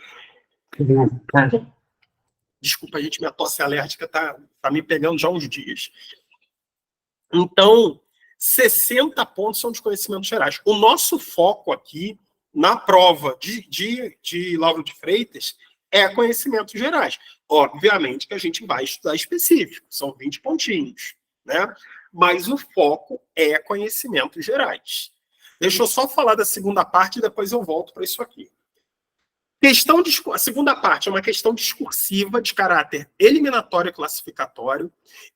Desculpa, gente, minha tosse alérgica tá me pegando já há uns dias. Então, 60 pontos são de conhecimentos gerais. O nosso foco aqui, na prova de Lauro de Freitas, é conhecimentos gerais. Obviamente que a gente vai estudar específico, são 20 pontinhos, né? Mas o foco é conhecimentos gerais. Deixa eu só falar da segunda parte e depois eu volto para isso aqui. A segunda parte é uma questão discursiva de caráter eliminatório e classificatório,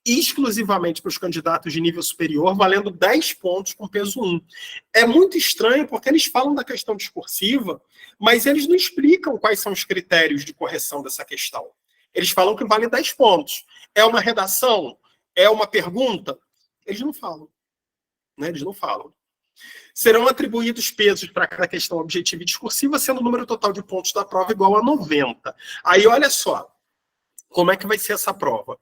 exclusivamente para os candidatos de nível superior, valendo 10 pontos com peso 1. É muito estranho, porque eles falam da questão discursiva, mas eles não explicam quais são os critérios de correção dessa questão. Eles falam que vale 10 pontos. É uma redação? É uma pergunta? Eles não falam. Né? Eles não falam. Serão atribuídos pesos para cada questão objetiva e discursiva, sendo o número total de pontos da prova igual a 90. Aí, olha só, como é que vai ser essa prova?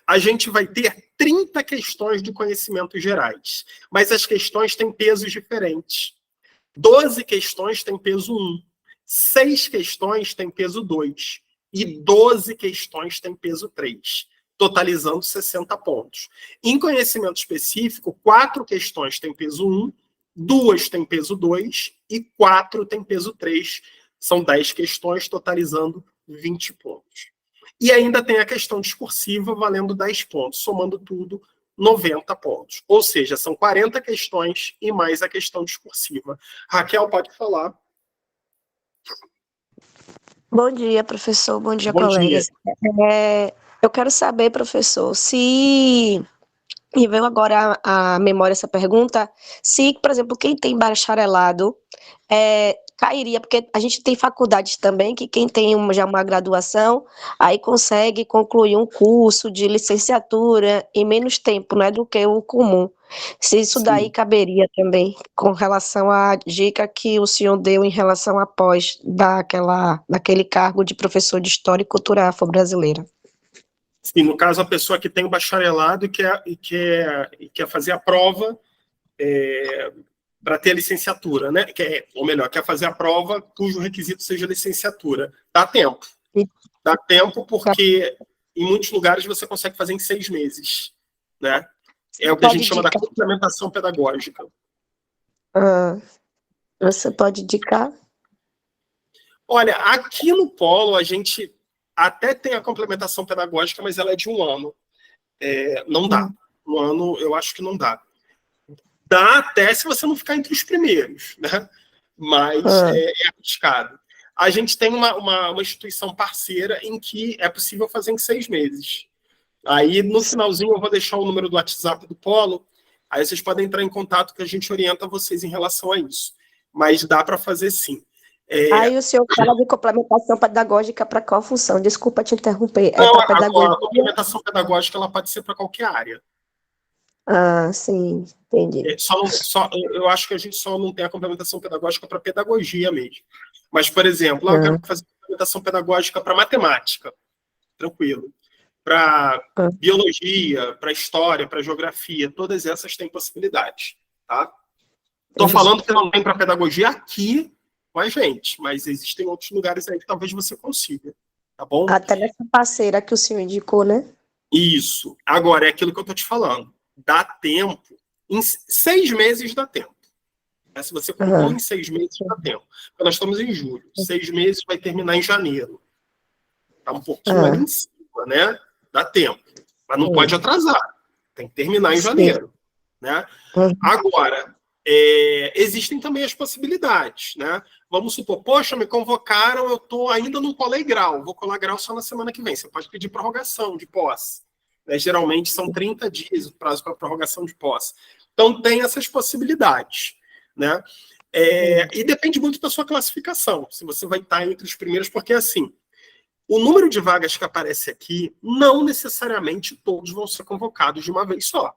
A gente vai ter 30 questões de conhecimentos gerais, mas as questões têm pesos diferentes. 12 questões têm peso 1, 6 questões têm peso 2 e 12 questões têm peso 3, totalizando 60 pontos. Em conhecimento específico, 4 questões têm peso 1, 2 têm peso 2 e 4 têm peso 3. São 10 questões, totalizando 20 pontos. E ainda tem a questão discursiva, valendo 10 pontos, somando tudo, 90 pontos. Ou seja, são 40 questões e mais a questão discursiva. Raquel, pode falar. Bom dia, professor. Bom dia, Bom colegas. Eu quero saber, professor, se... Me veio agora à memória essa pergunta, se, por exemplo, quem tem bacharelado cairia, porque a gente tem faculdades também que quem tem já uma graduação, aí consegue concluir um curso de licenciatura em menos tempo, né, do que o comum. Se isso daí caberia também, com relação à dica que o senhor deu em relação a pós daquele cargo de professor de História e Cultura Afro-Brasileira. Sim, no caso, a pessoa que tem o bacharelado e quer fazer a prova para ter a licenciatura, né? Ou melhor, quer fazer a prova cujo requisito seja licenciatura. Dá tempo. Dá tempo porque em muitos lugares você consegue fazer em 6 meses. Né? É o que a gente chama da complementação pedagógica. Você pode indicar? Olha, aqui no Polo a gente até tem a complementação pedagógica, mas ela é de 1 ano. Não dá. 1 ano, eu acho que não dá. Dá até se você não ficar entre os primeiros, né? Mas é arriscado. A gente tem uma instituição parceira em que é possível fazer em 6 meses. Aí, no finalzinho, eu vou deixar o número do WhatsApp do Polo, aí vocês podem entrar em contato que a gente orienta vocês em relação a isso. Mas dá para fazer sim. Aí o senhor fala de complementação pedagógica para qual função? Desculpa te interromper. Não, a complementação pedagógica ela pode ser para qualquer área. Sim, entendi. Eu acho que a gente só não tem a complementação pedagógica para pedagogia mesmo. Mas, por exemplo, eu quero fazer complementação pedagógica para matemática. Tranquilo. Para biologia, para história, para geografia, todas essas têm possibilidades. Tá? Estou falando que não tem para pedagogia aqui com a gente, mas existem outros lugares aí que talvez você consiga, tá bom? Até nessa parceira que o senhor indicou, né? Isso. Agora, é aquilo que eu estou te falando. Dá tempo. Em 6 meses dá tempo. Se você concluir em 6 meses, dá tempo. Porque nós estamos em julho. 6 meses vai terminar em janeiro. Tá um pouquinho ali em cima, né? Dá tempo. Mas não pode atrasar. Tem que terminar em janeiro. Né? Agora, existem também as possibilidades, né? Vamos supor, poxa, me convocaram, eu ainda não colei grau, vou colar grau só na semana que vem. Você pode pedir prorrogação de posse. Né? Geralmente são 30 dias o prazo para prorrogação de posse. Então, tem essas possibilidades. Né? E depende muito da sua classificação, se você vai estar entre os primeiros, porque assim, o número de vagas que aparece aqui, não necessariamente todos vão ser convocados de uma vez só.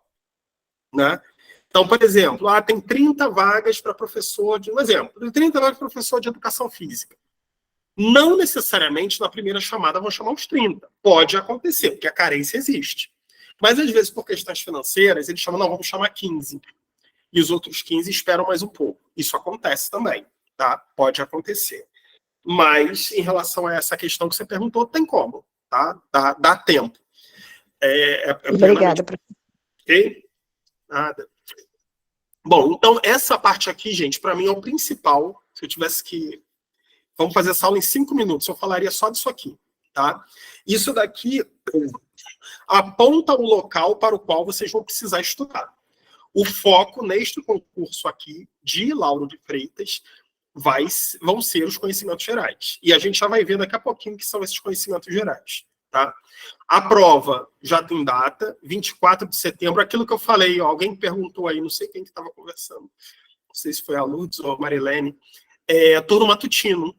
Né? Então, por exemplo, tem 30 vagas para professor de... Um exemplo, 30 vagas para professor de educação física. Não necessariamente na primeira chamada vão chamar os 30. Pode acontecer, porque a carência existe. Mas, às vezes, por questões financeiras, eles chamam, não, vamos chamar 15. E os outros 15 esperam mais um pouco. Isso acontece também, tá? Pode acontecer. Mas, em relação a essa questão que você perguntou, tem como, tá? Dá tempo. Obrigada, professor. Ok? Nada. Bom, então, essa parte aqui, gente, para mim é o principal. Se eu tivesse que... Vamos fazer essa aula em 5 minutos, eu falaria só disso aqui, tá? Isso daqui aponta o local para o qual vocês vão precisar estudar. O foco neste concurso aqui, de Lauro de Freitas, vão ser os conhecimentos gerais. E a gente já vai ver daqui a pouquinho que são esses conhecimentos gerais. Tá? A prova já tem data, 24 de setembro, aquilo que eu falei, ó, alguém perguntou aí, não sei quem que estava conversando, não sei se foi a Lourdes ou a Marilene, turno matutino.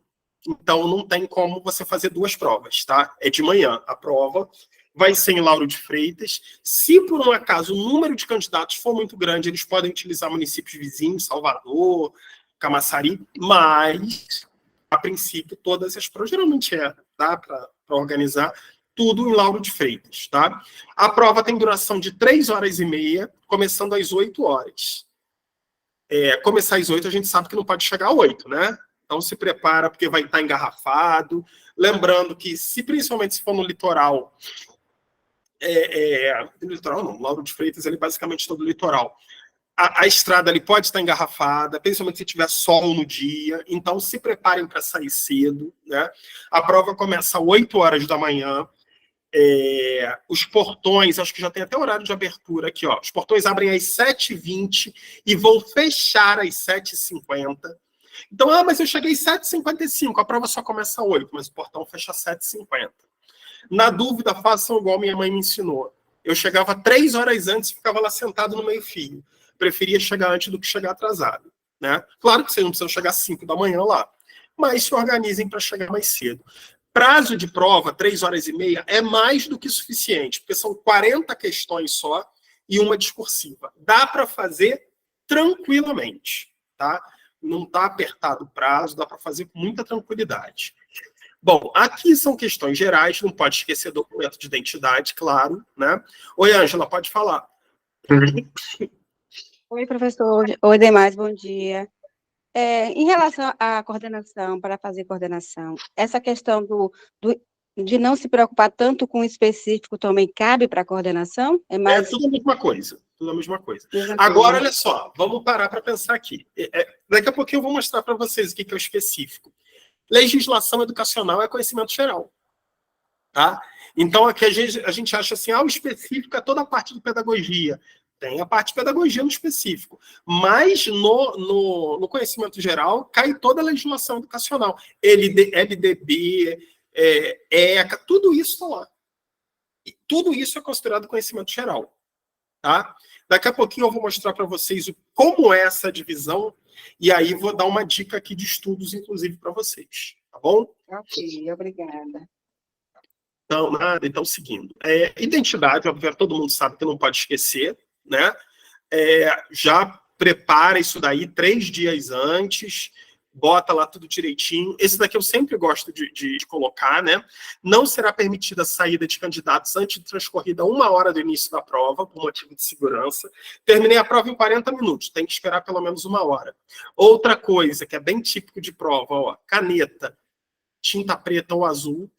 Então, não tem como você fazer duas provas, tá? É de manhã. A prova vai ser em Lauro de Freitas. Se, por um acaso, o número de candidatos for muito grande, eles podem utilizar municípios vizinhos, Salvador, Camaçari, mas, a princípio, todas as provas, geralmente dá para organizar, tudo em Lauro de Freitas, tá? A prova tem duração de 3h30, começando às 8 horas. Começar às 8, a gente sabe que não pode chegar às 8, né? Então, se prepara, porque vai estar engarrafado. Lembrando que, principalmente se for no litoral... no litoral não, Lauro de Freitas, ele é basicamente todo litoral. A estrada ali pode estar engarrafada, principalmente se tiver sol no dia. Então, se preparem para sair cedo, né? A prova começa às 8 horas da manhã. Os portões, acho que já tem até horário de abertura aqui, ó. Os portões abrem às 7h20 e vão fechar às 7h50. Então, mas eu cheguei às 7h55, a prova só começa às 8, mas o portão fecha às 7h50. Na dúvida, façam igual minha mãe me ensinou. Eu chegava 3 horas antes e ficava lá sentado no meio-fio. Preferia chegar antes do que chegar atrasado, né? Claro que vocês não precisam chegar às 5 da manhã lá, mas se organizem para chegar mais cedo. Prazo de prova, 3h30, é mais do que suficiente, porque são 40 questões só e uma discursiva. Dá para fazer tranquilamente, tá? Não está apertado o prazo, dá para fazer com muita tranquilidade. Bom, aqui são questões gerais, não pode esquecer documento de identidade, claro, né? Oi, Ângela, pode falar. Oi, professor. Oi, demais, bom dia. Em relação à coordenação, para fazer coordenação, essa questão de não se preocupar tanto com o específico também cabe para a coordenação? É tudo a mesma coisa. Tudo a mesma coisa. Agora, olha só, vamos parar para pensar aqui. Daqui a pouquinho eu vou mostrar para vocês o que é o específico. Legislação educacional é conhecimento geral. Tá? Então, aqui a gente acha assim, o específico é toda a parte de pedagogia. Tem a parte de pedagogia no específico. Mas no conhecimento geral cai toda a legislação educacional. LDB, ECA, tudo isso está lá. E tudo isso é considerado conhecimento geral. Tá? Daqui a pouquinho eu vou mostrar para vocês como é essa divisão, e aí vou dar uma dica aqui de estudos, inclusive, para vocês. Tá bom? Ok, obrigada. Então, seguindo. Identidade, óbvio, todo mundo sabe que não pode esquecer, né? Já prepara isso daí 3 dias antes, bota lá tudo direitinho. Esse daqui eu sempre gosto de colocar, né? Não será permitida a saída de candidatos antes de transcorrida 1 hora do início da prova, por motivo de segurança. Terminei a prova em 40 minutos, tem que esperar pelo menos 1 hora. Outra coisa que é bem típico de prova, ó, caneta, tinta preta ou azul.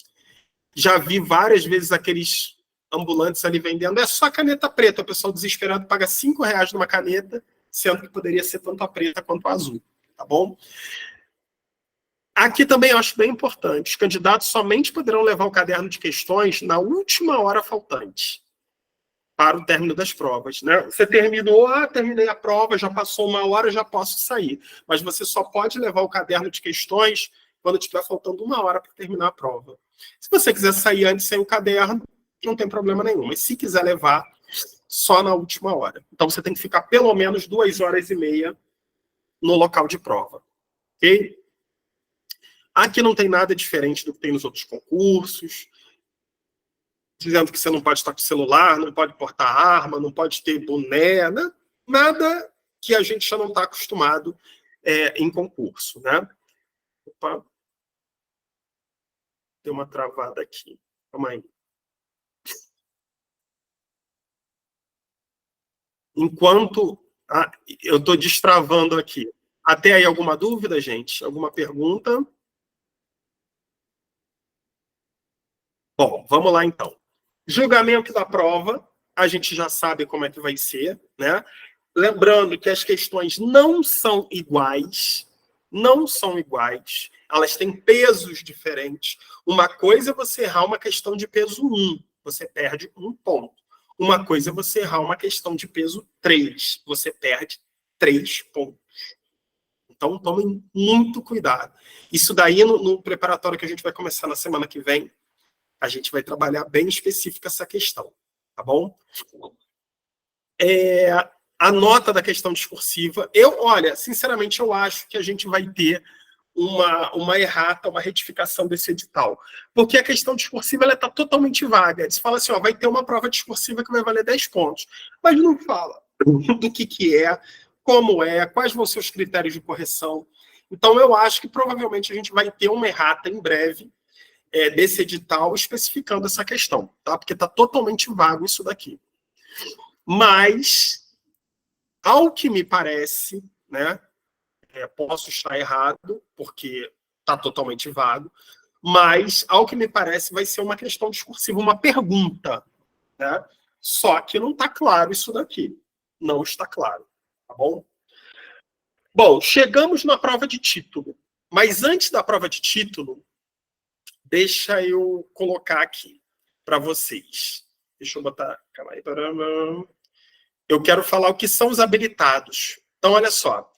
Já vi várias vezes aqueles ambulantes ali vendendo, é só caneta preta, o pessoal desesperado paga R$5 numa caneta, sendo que poderia ser tanto a preta quanto a azul, tá bom? Aqui também eu acho bem importante, os candidatos somente poderão levar o caderno de questões na última hora faltante, para o término das provas, né? Você terminou, terminei a prova, já passou 1 hora, já posso sair, mas você só pode levar o caderno de questões quando estiver faltando 1 hora para terminar a prova. Se você quiser sair antes sem o caderno, não tem problema nenhum. Mas se quiser levar, só na última hora. Então, você tem que ficar pelo menos 2h30 no local de prova. Ok? Aqui não tem nada diferente do que tem nos outros concursos. Dizendo que você não pode estar com celular, não pode portar arma, não pode ter boné, né? Nada que a gente já não está acostumado em concurso, né? Opa. Deu uma travada aqui. Calma aí. Enquanto eu estou destravando aqui. Até aí alguma dúvida, gente? Alguma pergunta? Bom, vamos lá então. Julgamento da prova, a gente já sabe como é que vai ser, né? Lembrando que as questões não são iguais, elas têm pesos diferentes. Uma coisa é você errar uma questão de peso 1, você perde 1 ponto. Uma coisa é você errar uma questão de peso 3, você perde 3 pontos. Então, tomem muito cuidado. Isso daí, no preparatório que a gente vai começar na semana que vem, a gente vai trabalhar bem específica essa questão, tá bom? A nota da questão discursiva, olha, sinceramente, eu acho que a gente vai ter uma errata, uma retificação desse edital. Porque a questão discursiva está totalmente vaga. Eles falam assim, vai ter uma prova discursiva que vai valer 10 pontos. Mas não fala do que é, como é, quais vão ser os critérios de correção. Então, eu acho que provavelmente a gente vai ter uma errata em breve desse edital especificando essa questão, tá? Porque está totalmente vago isso daqui. Mas, ao que me parece, né? Posso estar errado, porque está totalmente vago, mas, ao que me parece, vai ser uma questão discursiva, uma pergunta, né? Só que não está claro isso daqui. Não está claro, tá bom? Bom, chegamos na prova de título. Mas antes da prova de título, deixa eu colocar aqui para vocês. Deixa eu botar... Calma aí. Eu quero falar o que são os habilitados. Então, olha só.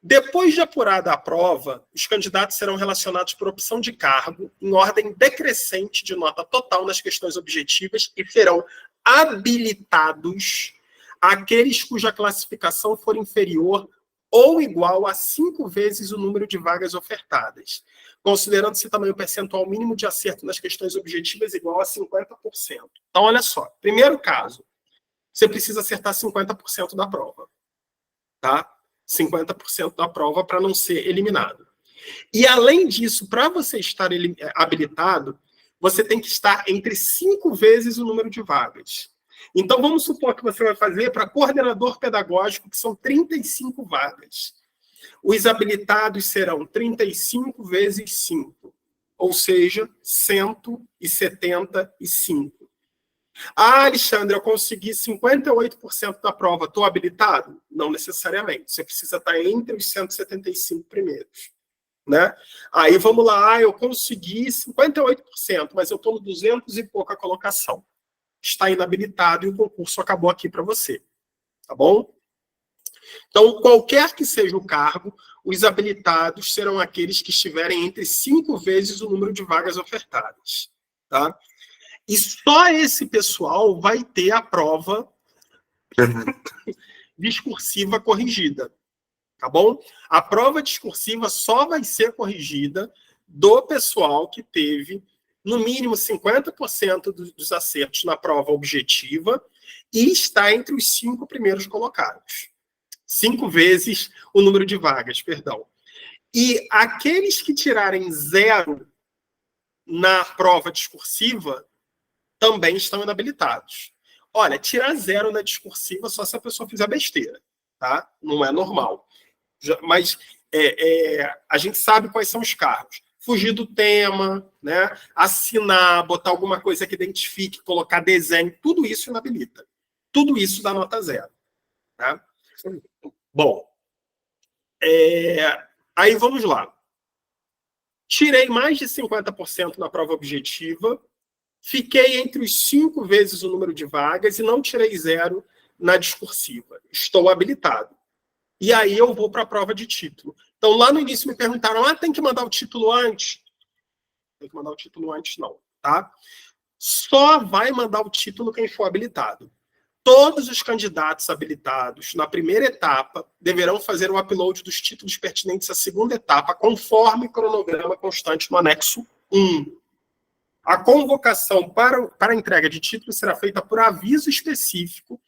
Depois de apurada a prova, os candidatos serão relacionados por opção de cargo, em ordem decrescente de nota total nas questões objetivas, e serão habilitados aqueles cuja classificação for inferior ou igual a 5 vezes o número de vagas ofertadas, considerando-se também o percentual mínimo de acerto nas questões objetivas igual a 50%. Então, olha só. Primeiro caso, você precisa acertar 50% da prova. Tá? 50% da prova para não ser eliminado. E, além disso, para você estar habilitado, você tem que estar entre 5 vezes o número de vagas. Então, vamos supor que você vai fazer para coordenador pedagógico, que são 35 vagas. Os habilitados serão 35 vezes 5, ou seja, 175. Ah, Alexandre, eu consegui 58% da prova. Estou habilitado? Não necessariamente. Você precisa estar entre os 175 primeiros. Né? Aí vamos lá, eu consegui 58%, mas eu estou no 200 e pouca colocação. Está inabilitado e o concurso acabou aqui para você. Tá bom? Então, qualquer que seja o cargo, os habilitados serão aqueles que estiverem entre 5 vezes o número de vagas ofertadas. Tá? E só esse pessoal vai ter a prova discursiva corrigida, tá bom? A prova discursiva só vai ser corrigida do pessoal que teve, no mínimo, 50% dos acertos na prova objetiva e está entre os 5 primeiros colocados. 5 vezes o número de vagas, perdão. E aqueles que tirarem 0 na prova discursiva também estão inabilitados. Olha, tirar 0 na discursiva só se a pessoa fizer besteira, tá? Não é normal. Mas a gente sabe quais são os cargos. Fugir do tema, né? Assinar, botar alguma coisa que identifique, colocar desenho, tudo isso inabilita. Tudo isso dá nota 0. Tá? Bom, aí vamos lá. Tirei mais de 50% na prova objetiva, fiquei entre os 5 vezes o número de vagas e não tirei 0 na discursiva. Estou habilitado. E aí eu vou para a prova de título. Então, lá no início me perguntaram, tem que mandar o título antes? Tem que mandar o título antes, não. Tá? Só vai mandar o título quem for habilitado. Todos os candidatos habilitados na primeira etapa deverão fazer o upload dos títulos pertinentes à segunda etapa, conforme cronograma constante no anexo 1. A convocação para a entrega de títulos será feita por aviso específico,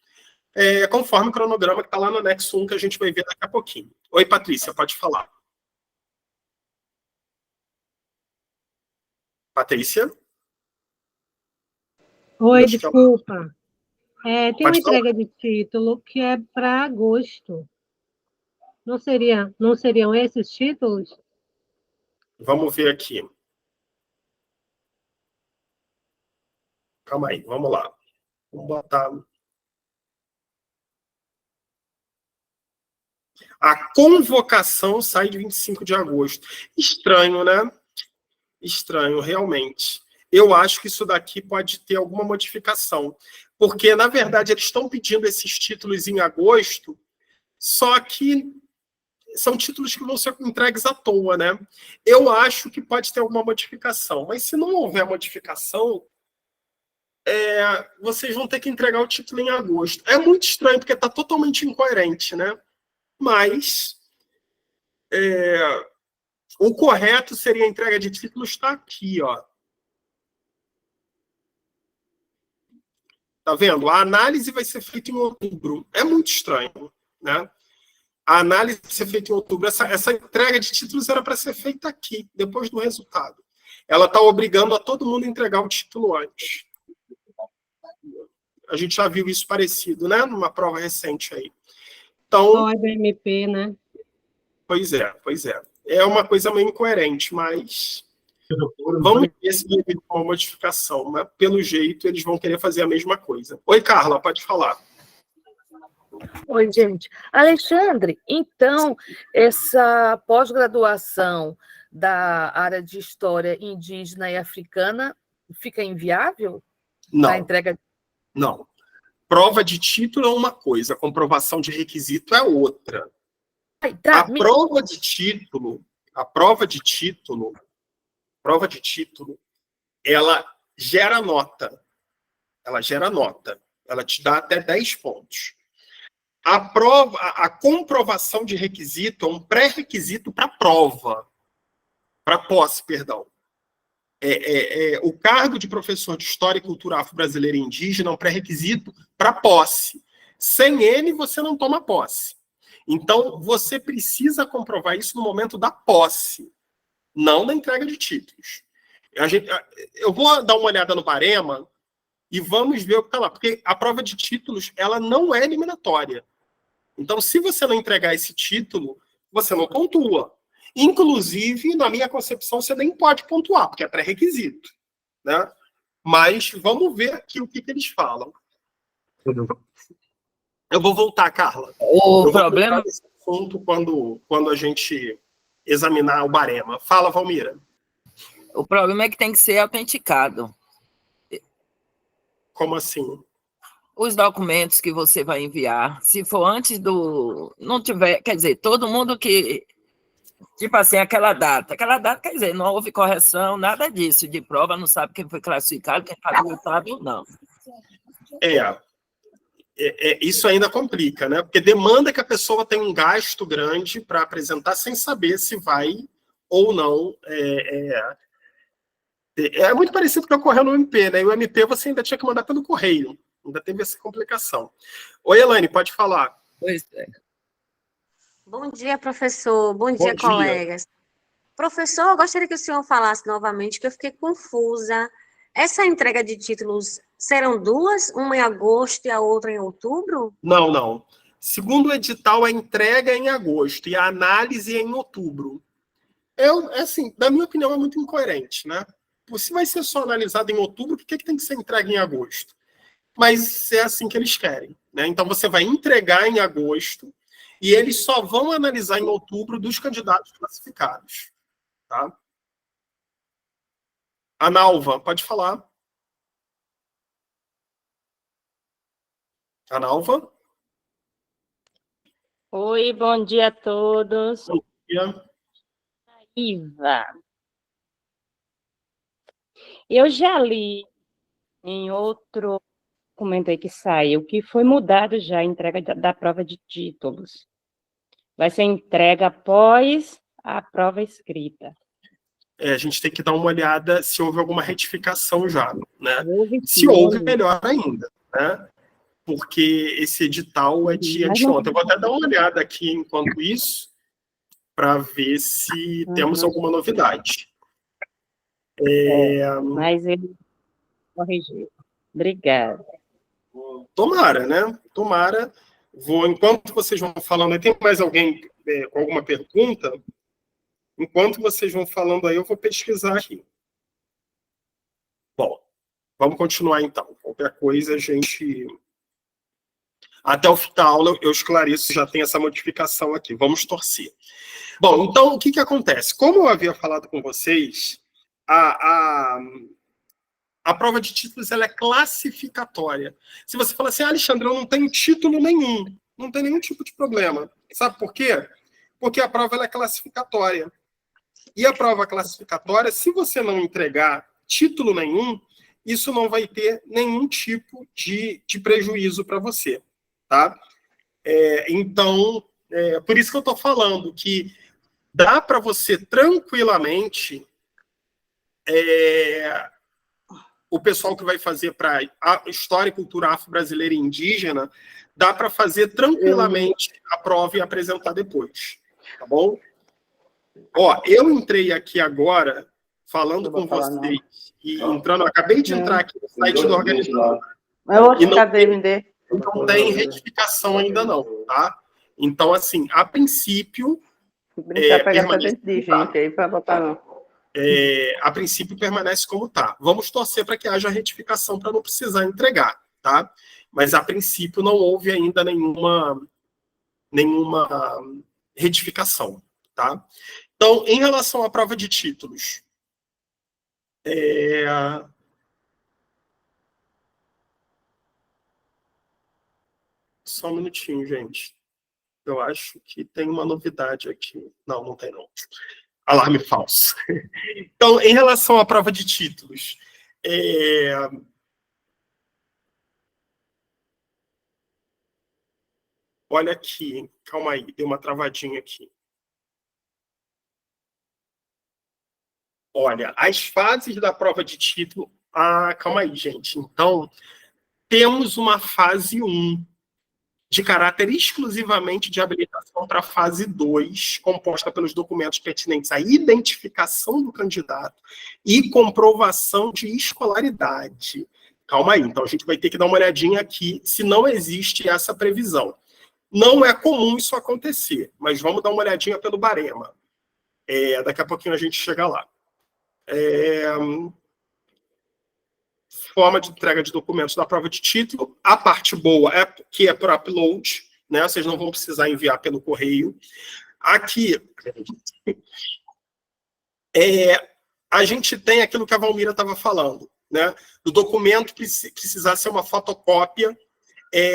conforme o cronograma que está lá no anexo 1, que a gente vai ver daqui a pouquinho. Oi, Patrícia, pode falar. Patrícia? Oi, desculpa. Tem Pode uma entrega de título que é para agosto. Não seriam esses títulos? Vamos ver aqui. Calma aí, vamos lá. Vamos botar... A convocação sai de 25 de agosto. Estranho, né? Estranho, realmente. Eu acho que isso daqui pode ter alguma modificação. Porque, na verdade, eles estão pedindo esses títulos em agosto, só que são títulos que vão ser entregues à toa, né? Eu acho que pode ter alguma modificação, mas se não houver modificação, vocês vão ter que entregar o título em agosto. É muito estranho, porque está totalmente incoerente, né? Mas o correto seria a entrega de títulos, está aqui, ó. Tá vendo? A análise vai ser feita em outubro. É muito estranho, né? A análise vai ser feita em outubro. Essa entrega de títulos era para ser feita aqui, depois do resultado. Ela está obrigando a todo mundo a entregar o título antes. A gente já viu isso parecido, né? Numa prova recente aí. Então, Só é do MP, né? Pois é. É uma coisa meio incoerente, mas vamos ver se vai vir uma modificação, né? Pelo jeito, eles vão querer fazer a mesma coisa. Oi, Carla, pode falar. Oi, gente. Alexandre, então, essa pós-graduação da área de história indígena e africana fica inviável? Não. A entrega... Não. Prova de título é uma coisa, comprovação de requisito é outra. A prova de título, ela gera nota. Ela te dá até 10 pontos. A comprovação de requisito é um pré-requisito para prova. Para posse, perdão. O cargo de professor de História e Cultura Afro-Brasileira e Indígena é um pré-requisito para posse. Sem ele, você não toma posse. Então, você precisa comprovar isso no momento da posse, não da entrega de títulos. Eu vou dar uma olhada no barema e vamos ver o que está lá, porque a prova de títulos ela não é eliminatória. Então, se você não entregar esse título, você não pontua. Inclusive, na minha concepção, você nem pode pontuar, porque é pré-requisito, né? Mas vamos ver aqui o que eles falam. Eu vou voltar, Carla. O problema... Vou nesse assunto quando a gente examinar o barema. Fala, Valmira. O problema é que tem que ser autenticado. Como assim? Os documentos que você vai enviar, se for antes do... Não tiver... Quer dizer, todo mundo que... Tipo assim, aquela data, quer dizer, não houve correção, nada disso, de prova, não sabe quem foi classificado, quem foi habilitado ou não. Isso ainda complica, né? Porque demanda que a pessoa tenha um gasto grande para apresentar sem saber se vai ou não. É muito parecido com o que ocorreu no MP, né? E o MP você ainda tinha que mandar pelo correio. Ainda teve essa complicação. Oi, Elaine, pode falar. Pois é. Bom dia, professor. Bom dia, colegas. Professor, eu gostaria que o senhor falasse novamente, que eu fiquei confusa. Essa entrega de títulos serão duas? Uma em agosto e a outra em outubro? Não. Segundo o edital, a entrega é em agosto e a análise é em outubro. Assim, na minha opinião, é muito incoerente, né? Se vai ser só analisado em outubro, por que tem que ser entregue em agosto? Mas é assim que eles querem, né? Então, você vai entregar em agosto e eles só vão analisar em outubro dos candidatos classificados. Tá? Analva, pode falar. Analva? Oi, bom dia a todos. Bom dia. Iva. Eu já li em outro documento aí que saiu que foi mudado já a entrega da prova de títulos. Vai ser entrega após a prova escrita. A gente tem que dar uma olhada se houve alguma retificação já, né? Se houve, melhor ainda, né? Porque esse edital é de anteontem. Eu vou até dar uma olhada aqui enquanto isso, para ver se temos alguma novidade. Mas ele corrigiu. Obrigada. Tomara, né? Tomara. Enquanto vocês vão falando, tem mais alguém com alguma pergunta? Enquanto vocês vão falando aí, eu vou pesquisar aqui. Bom, vamos continuar então. Qualquer coisa, a gente... Até o fim da aula, eu esclareço, já tem essa modificação aqui. Vamos torcer. Bom, então, o que acontece? Como eu havia falado com vocês, a prova de títulos ela é classificatória. Se você falar assim, Alexandre, eu não tenho título nenhum, não tem nenhum tipo de problema. Sabe por quê? Porque a prova ela é classificatória. E a prova classificatória, se você não entregar título nenhum, isso não vai ter nenhum tipo de prejuízo para você, tá? Então, por isso que eu estou falando que dá para você tranquilamente, o pessoal que vai fazer para História e Cultura Afro-Brasileira e Indígena, dá para fazer tranquilamente a prova e apresentar depois, tá bom? Ó, eu entrei aqui agora, falando com vocês, e entrando, acabei de entrar aqui no site do organizador. E não tem retificação ainda não, tá? Então, assim, a princípio... a princípio permanece como está. Vamos torcer para que haja retificação para não precisar entregar, tá? Mas a princípio não houve ainda nenhuma retificação, tá? Então, em relação à prova de títulos, só um minutinho, gente. Eu acho que tem uma novidade aqui. Não, não tem não. Alarme falso. Então, em relação à prova de títulos, olha aqui, hein? Calma aí, deu uma travadinha aqui. Olha, as fases da prova de título... calma aí, gente. Então, temos uma fase 1, de caráter exclusivamente de habilitação para a fase 2, composta pelos documentos pertinentes à identificação do candidato e comprovação de escolaridade. Calma aí, então a gente vai ter que dar uma olhadinha aqui se não existe essa previsão. Não é comum isso acontecer, mas vamos dar uma olhadinha pelo barema. Daqui a pouquinho a gente chega lá. Forma de entrega de documentos da prova de título. A parte boa é que é por upload, né? Vocês não vão precisar enviar pelo correio. Aqui, a gente tem aquilo que a Valmira estava falando, né? Do documento precisar ser uma fotocópia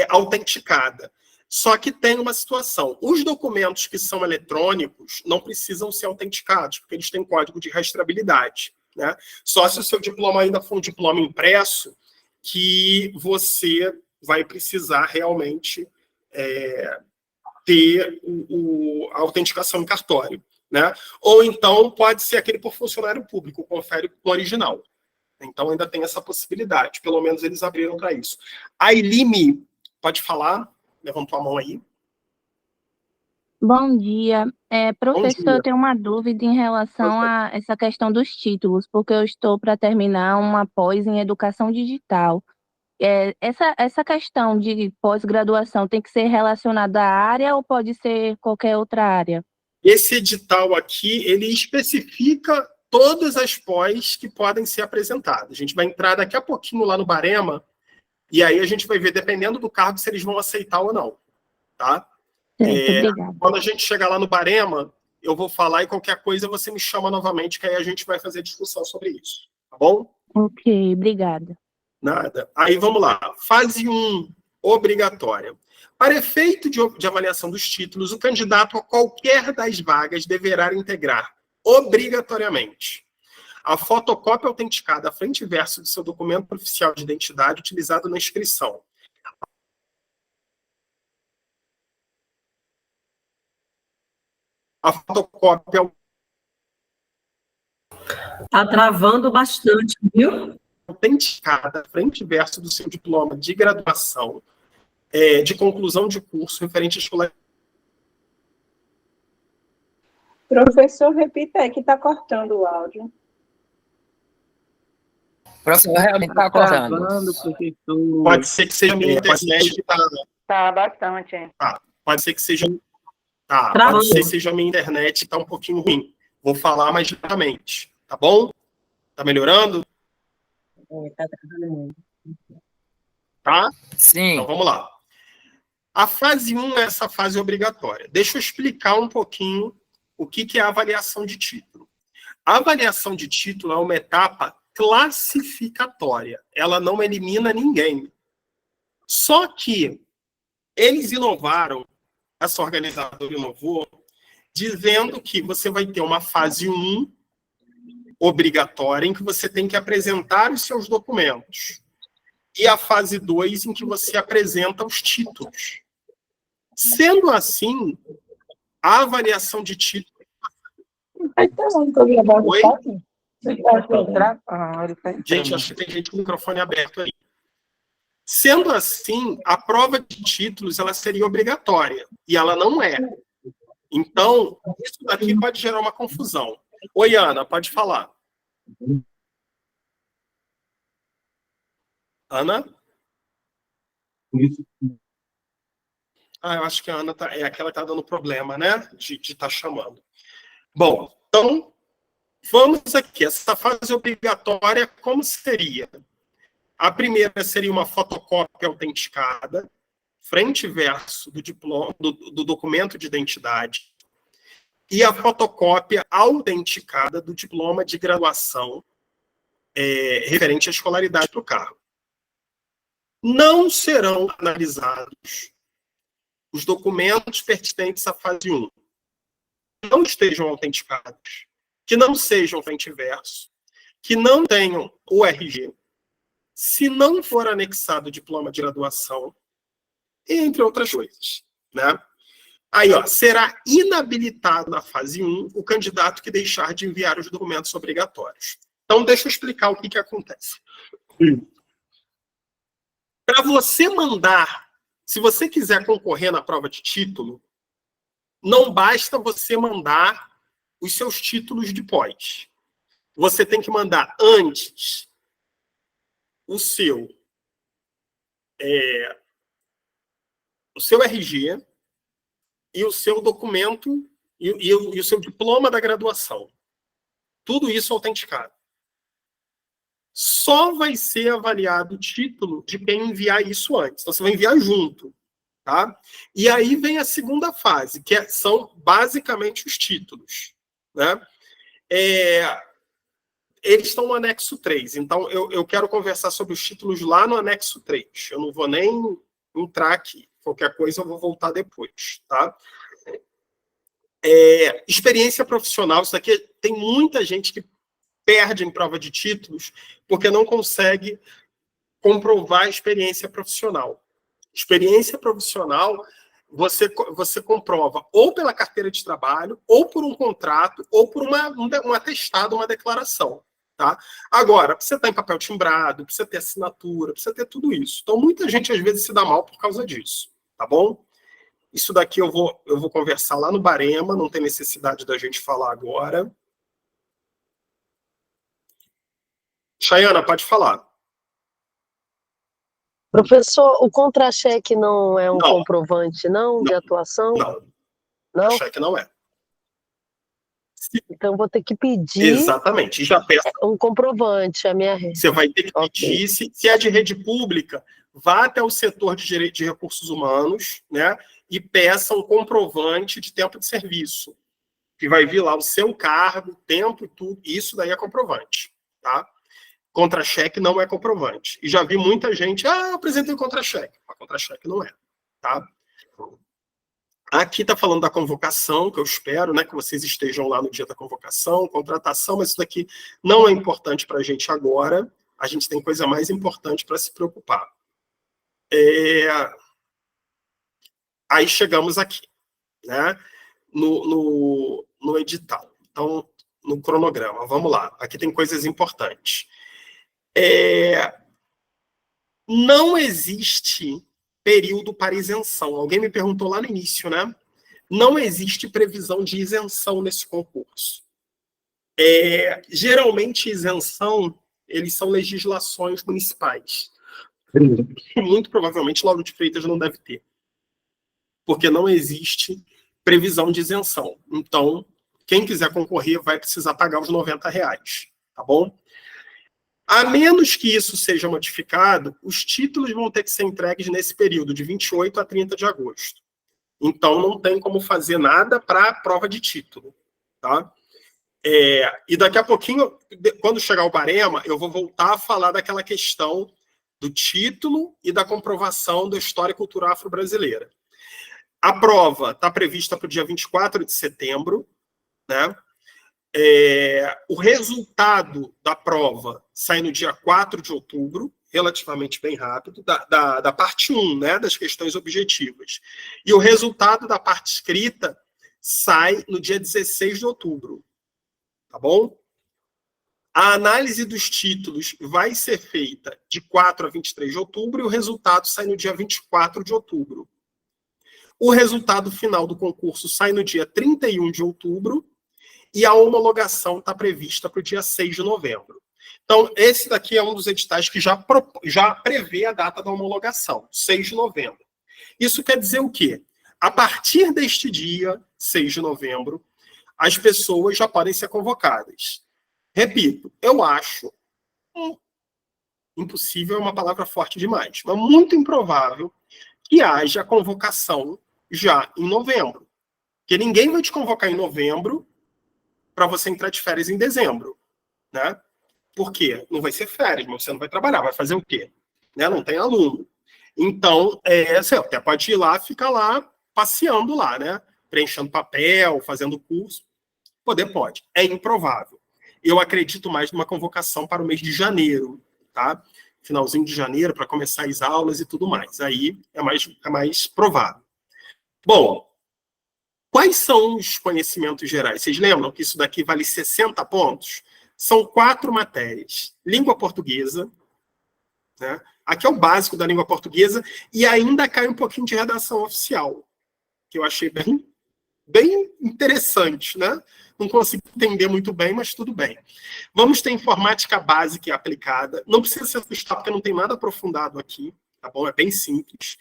autenticada. Só que tem uma situação. Os documentos que são eletrônicos não precisam ser autenticados, porque eles têm código de rastreabilidade. Né? Só se o seu diploma ainda for um diploma impresso, que você vai precisar realmente ter a autenticação em cartório. Né? Ou então pode ser aquele por funcionário público, confere com o original. Então ainda tem essa possibilidade, pelo menos eles abriram para isso. A Ilime, pode falar? Levantou a mão aí. Bom dia. Professor, Bom dia. eu tenho uma dúvida em relação a essa questão dos títulos, porque eu estou para terminar uma pós em educação digital. Essa questão de pós-graduação tem que ser relacionada à área ou pode ser qualquer outra área? Esse edital aqui, ele especifica todas as pós que podem ser apresentadas. A gente vai entrar daqui a pouquinho lá no barema, e aí a gente vai ver, dependendo do cargo, se eles vão aceitar ou não. Tá? Quando a gente chegar lá no barema, eu vou falar e qualquer coisa você me chama novamente, que aí a gente vai fazer discussão sobre isso. Tá bom? Ok, obrigada. Nada. Aí vamos lá. Fase 1, obrigatória. Para efeito de avaliação dos títulos, o candidato a qualquer das vagas deverá integrar, obrigatoriamente, a fotocópia autenticada à frente e verso do seu documento oficial de identidade utilizado na inscrição. A fotocópia... Está travando bastante, viu? Autenticada, frente e verso do seu diploma de graduação, de conclusão de curso referente à escolar. Professor, repita aí que está cortando o áudio. Professor, realmente está cortando. Pode ser que seja a minha internet que está... Tá bastante. Pode ser que seja... pode ser que seja a minha internet que está um pouquinho ruim. Vou falar mais lentamente, tá bom? Tá melhorando? Está travando muito. Tá? Sim. Então vamos lá. A fase 1 é essa fase obrigatória. Deixa eu explicar um pouquinho o que é a avaliação de título. A avaliação de título é uma etapa classificatória. Ela não elimina ninguém. Só que eles inovaram, essa organizadora inovou, dizendo que você vai ter uma fase 1 obrigatória, em que você tem que apresentar os seus documentos, e a fase 2, em que você apresenta os títulos. Sendo assim, a avaliação de título... Oi? Gente, acho que tem gente com o microfone aberto aí. Sendo assim, a prova de títulos ela seria obrigatória, e ela não é. Então, isso daqui pode gerar uma confusão. Oi, Ana, pode falar. Ana? Eu acho que a Ana é aquela que está dando problema, né? De estar chamando. Bom, então, vamos aqui. Essa fase obrigatória, como seria? A primeira seria uma fotocópia autenticada, frente e verso do diploma, do documento de identidade, e a fotocópia autenticada do diploma de graduação referente à escolaridade do cargo. Não serão analisados os documentos pertinentes à fase 1, que não estejam autenticados, que não sejam frente e verso, que não tenham o RG, se não for anexado o diploma de graduação, entre outras coisas, né? Aí, ó, será inabilitado na fase 1 o candidato que deixar de enviar os documentos obrigatórios. Então, deixa eu explicar o que acontece. Para você mandar, se você quiser concorrer na prova de título, não basta você mandar os seus títulos de pós. Você tem que mandar antes o seu RG e o seu documento e o seu diploma da graduação. Tudo isso autenticado. Só vai ser avaliado o título de quem enviar isso antes. Então, você vai enviar junto. Tá? E aí vem a segunda fase, que são basicamente os títulos. Né? Eles estão no anexo 3. Então, eu quero conversar sobre os títulos lá no anexo 3. Eu não vou nem entrar aqui. Qualquer coisa eu vou voltar depois. Tá? Experiência profissional. Isso aqui tem muita gente que perde em prova de títulos porque não consegue comprovar a experiência profissional. Experiência profissional você comprova ou pela carteira de trabalho, ou por um contrato, ou por um atestado, uma declaração. Tá? Agora, precisa estar em papel timbrado, precisa ter assinatura, precisa ter tudo isso. Então, muita gente, às vezes, se dá mal por causa disso. Tá bom? Isso daqui eu vou conversar lá no Barema, não tem necessidade da gente falar agora. Chayana, pode falar. Professor, o contra-cheque não é um comprovante, não, de atuação? Não? O cheque não é. Então, vou ter que pedir exatamente. Já peça um comprovante, a minha rede. Você vai ter que pedir, se é de rede pública, vá até o setor de direito de recursos humanos, né, e peça um comprovante de tempo de serviço, que vai vir lá o seu cargo, tempo e tudo. Isso daí é comprovante. Tá? Contra-cheque não é comprovante. E já vi muita gente, apresentei contra-cheque. Mas contra-cheque não é. Tá? Aqui está falando da convocação, que eu espero, né, que vocês estejam lá no dia da convocação, contratação, mas isso daqui não é importante para a gente agora. A gente tem coisa mais importante para se preocupar. Aí chegamos aqui, né, no edital. Então, no cronograma, vamos lá. Aqui tem coisas importantes. Não existe período para isenção. Alguém me perguntou lá no início, né? Não existe previsão de isenção nesse concurso. Geralmente, isenção, eles são legislações municipais. Muito provavelmente, Lauro de Freitas não deve ter. Porque não existe previsão de isenção. Então, quem quiser concorrer vai precisar pagar os R$90, tá bom? A menos que isso seja modificado, os títulos vão ter que ser entregues nesse período, de 28 a 30 de agosto. Então, não tem como fazer nada para a prova de título. Tá? E daqui a pouquinho, quando chegar o Barema, eu vou voltar a falar daquela questão do título e da comprovação da história e cultura afro-brasileira. A prova está prevista para o dia 24 de setembro, né? O resultado da prova sai no dia 4 de outubro, relativamente bem rápido, da parte 1, né, das questões objetivas. E o resultado da parte escrita sai no dia 16 de outubro. Tá bom? A análise dos títulos vai ser feita de 4 a 23 de outubro e o resultado sai no dia 24 de outubro. O resultado final do concurso sai no dia 31 de outubro e a homologação está prevista para o dia 6 de novembro. Então, esse daqui é um dos editais que já prevê a data da homologação, 6 de novembro. Isso quer dizer o quê? A partir deste dia, 6 de novembro, as pessoas já podem ser convocadas. Repito, eu acho impossível é uma palavra forte demais, mas muito improvável que haja convocação já em novembro. Porque ninguém vai te convocar em novembro para você entrar de férias em dezembro, né? Por quê? Não vai ser férias, mas você não vai trabalhar, vai fazer o quê? Né? Não tem aluno. Então, você até pode ir lá, ficar lá, passeando lá, né? Preenchendo papel, fazendo curso. Poder pode. É improvável. Eu acredito mais numa convocação para o mês de janeiro, tá? Finalzinho de janeiro, para começar as aulas e tudo mais. Aí é mais provável. Bom, quais são os conhecimentos gerais? Vocês lembram que isso daqui vale 60 pontos? São 4 matérias. Língua portuguesa, né? Aqui é o básico da língua portuguesa, e ainda cai um pouquinho de redação oficial, que eu achei bem interessante, né? Não consigo entender muito bem, mas tudo bem. Vamos ter informática básica e aplicada. Não precisa se assustar, porque não tem nada aprofundado aqui, tá bom? É bem simples.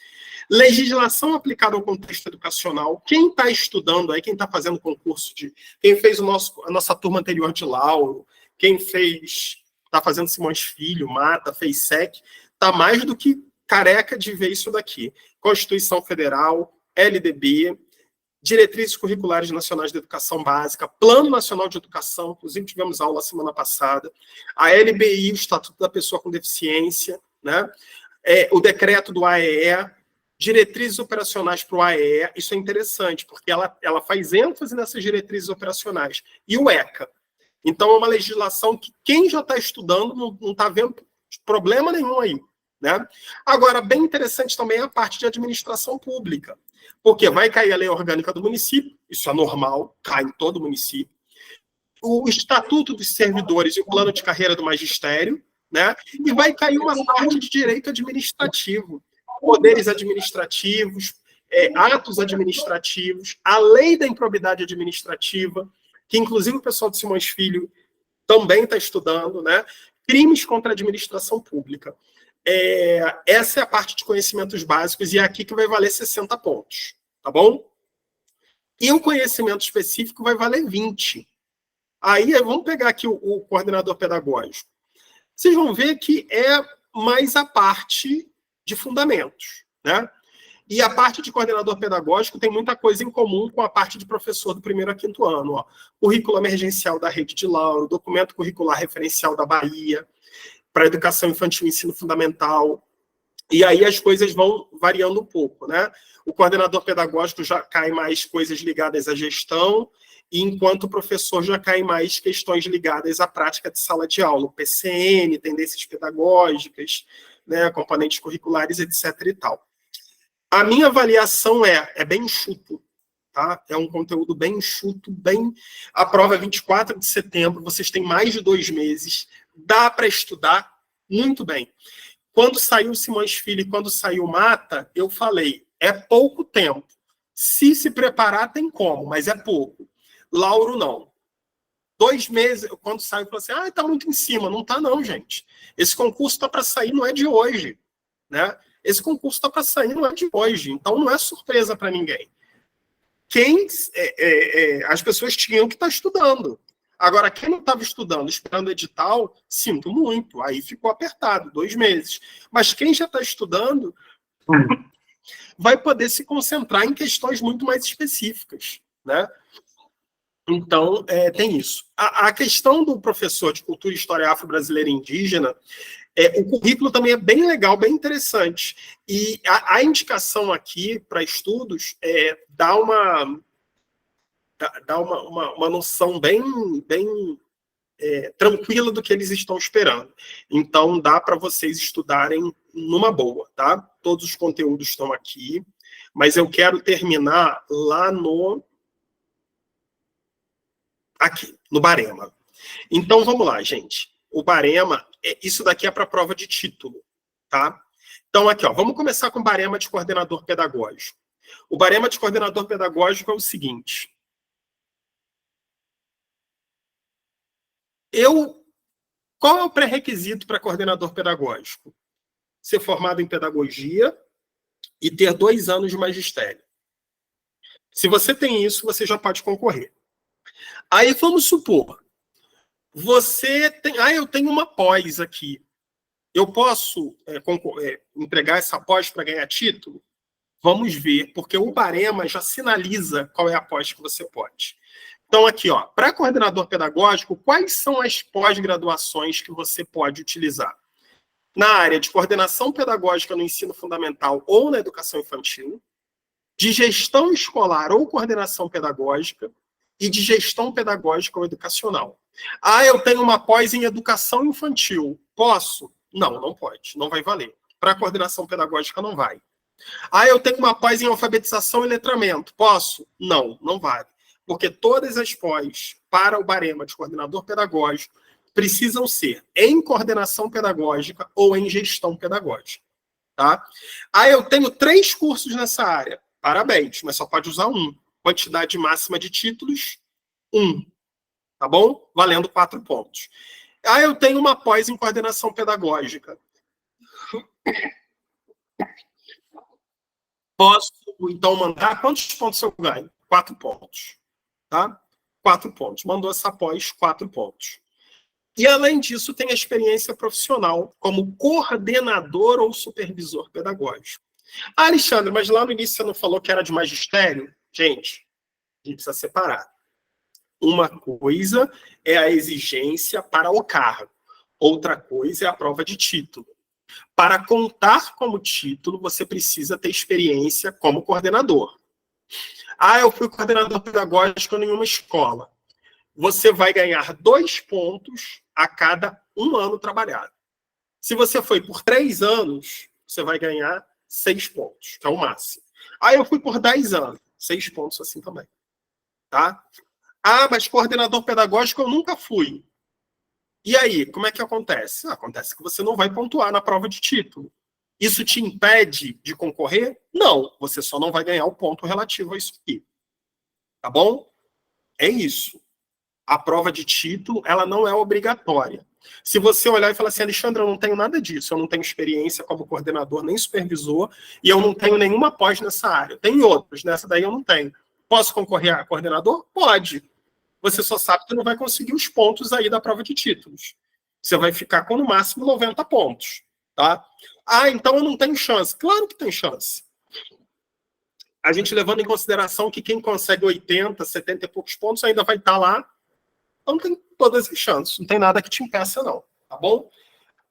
Legislação aplicada ao contexto educacional. Quem está estudando aí, quem está fazendo concurso quem fez a nossa turma anterior de Lauro, quem está fazendo Simões Filho, Mata, fez SEC, está mais do que careca de ver isso daqui. Constituição Federal, LDB, Diretrizes Curriculares Nacionais de Educação Básica, Plano Nacional de Educação, inclusive tivemos aula semana passada, a LBI, o Estatuto da Pessoa com Deficiência, né? O decreto do AEE, diretrizes operacionais para o AEE, isso é interessante, porque ela faz ênfase nessas diretrizes operacionais. E o ECA. Então, é uma legislação que quem já está estudando não está vendo problema nenhum aí, né? Agora, bem interessante também é a parte de administração pública, porque vai cair a lei orgânica do município, isso é normal, cai em todo município, o Estatuto dos Servidores e o Plano de Carreira do Magistério, né? E vai cair uma parte de direito administrativo, poderes administrativos, atos administrativos, a lei da improbidade administrativa, que inclusive o pessoal do Simões Filho também está estudando, né? Crimes contra a administração pública. Essa é a parte de conhecimentos básicos e é aqui que vai valer 60 pontos, tá bom? E o conhecimento específico vai valer 20. Aí, vamos pegar aqui o coordenador pedagógico. Vocês vão ver que é mais a parte de fundamentos, né? E a parte de coordenador pedagógico tem muita coisa em comum com a parte de professor do 1º a 5º ano. Ó. Currículo emergencial da Rede de Lauro, documento curricular referencial da Bahia, para educação infantil e ensino fundamental. E aí as coisas vão variando um pouco, né? O coordenador pedagógico já cai mais coisas ligadas à gestão, e enquanto o professor já cai mais questões ligadas à prática de sala de aula, o PCN, tendências pedagógicas, né, componentes curriculares, etc. e tal. A minha avaliação é bem enxuto, tá? É um conteúdo bem enxuto, A prova é 24 de setembro, vocês têm mais de 2 meses, dá para estudar muito bem. Quando saiu o Simões Filho e quando saiu o Mata, eu falei, é pouco tempo. Se preparar, tem como, mas é pouco. Lauro, não. 2 meses, quando saiu, eu falei assim, tá muito em cima. Não tá não, gente. Esse concurso tá para sair, não é de hoje, né? Esse concurso está para sair, não é de hoje, então não é surpresa para ninguém. As pessoas tinham que estar estudando. Agora, quem não estava estudando, esperando edital, sinto muito, aí ficou apertado, 2 meses. Mas quem já está estudando vai poder se concentrar em questões muito mais específicas, né? Então, tem isso. A questão do professor de cultura e história afro-brasileira e indígena, O currículo também é bem legal, bem interessante. E a indicação aqui para estudos dá uma noção bem tranquila do que eles estão esperando. Então, dá para vocês estudarem numa boa, tá? Todos os conteúdos estão aqui, mas eu quero terminar lá aqui, no Barema. Então, vamos lá, gente. O Barema, isso daqui é para a prova de título, tá? Então, aqui, ó, vamos começar com o Barema de coordenador pedagógico. O Barema de coordenador pedagógico é o seguinte. Qual é o pré-requisito para coordenador pedagógico? Ser formado em pedagogia e ter 2 anos de magistério. Se você tem isso, você já pode concorrer. Aí, vamos supor, você tem... eu tenho uma pós aqui. Eu posso entregar essa pós para ganhar título? Vamos ver, porque o Barema já sinaliza qual é a pós que você pode. Então, aqui, ó, para coordenador pedagógico, quais são as pós-graduações que você pode utilizar? Na área de coordenação pedagógica no ensino fundamental ou na educação infantil, de gestão escolar ou coordenação pedagógica e de gestão pedagógica ou educacional. Eu tenho uma pós em educação infantil. Posso? Não, não pode. Não vai valer. Para coordenação pedagógica, não vai. Eu tenho uma pós em alfabetização e letramento. Posso? Não, não vale. Porque todas as pós para o Barema de coordenador pedagógico precisam ser em coordenação pedagógica ou em gestão pedagógica. Tá? Eu tenho 3 cursos nessa área. Parabéns, mas só pode usar um. Quantidade máxima de títulos, 1. Tá bom? Valendo 4 pontos. Eu tenho uma pós em coordenação pedagógica. Posso, então, mandar quantos pontos eu ganho? 4 pontos. Tá? 4 pontos. Mandou essa pós, 4 pontos. E, além disso, tem a experiência profissional como coordenador ou supervisor pedagógico. Alexandre, mas lá no início você não falou que era de magistério? Gente, a gente precisa separar. Uma coisa é a exigência para o cargo. Outra coisa é a prova de título. Para contar como título, você precisa ter experiência como coordenador. Eu fui coordenador pedagógico em uma escola. Você vai ganhar 2 pontos a cada 1 ano trabalhado. Se você foi por 3 anos, você vai ganhar 6 pontos, que é o máximo. Eu fui por 10 anos, 6 pontos assim também. Tá? Mas coordenador pedagógico eu nunca fui. E aí, como é que acontece? Acontece que você não vai pontuar na prova de título. Isso te impede de concorrer? Não, você só não vai ganhar o ponto relativo a isso aqui. Tá bom? É isso. A prova de título, ela não é obrigatória. Se você olhar e falar assim, Alexandre, eu não tenho nada disso, eu não tenho experiência como coordenador nem supervisor, e eu não tenho nenhuma pós nessa área. Tem outros, nessa daí eu não tenho. Posso concorrer a coordenador? Pode. Você só sabe que não vai conseguir os pontos aí da prova de títulos. Você vai ficar com, no máximo, 90 pontos. Tá? Então eu não tenho chance. Claro que tem chance. A gente levando em consideração que quem consegue 80, 70 e poucos pontos ainda vai estar lá. Então tem todas as chances. Não tem nada que te impeça, não. Tá bom?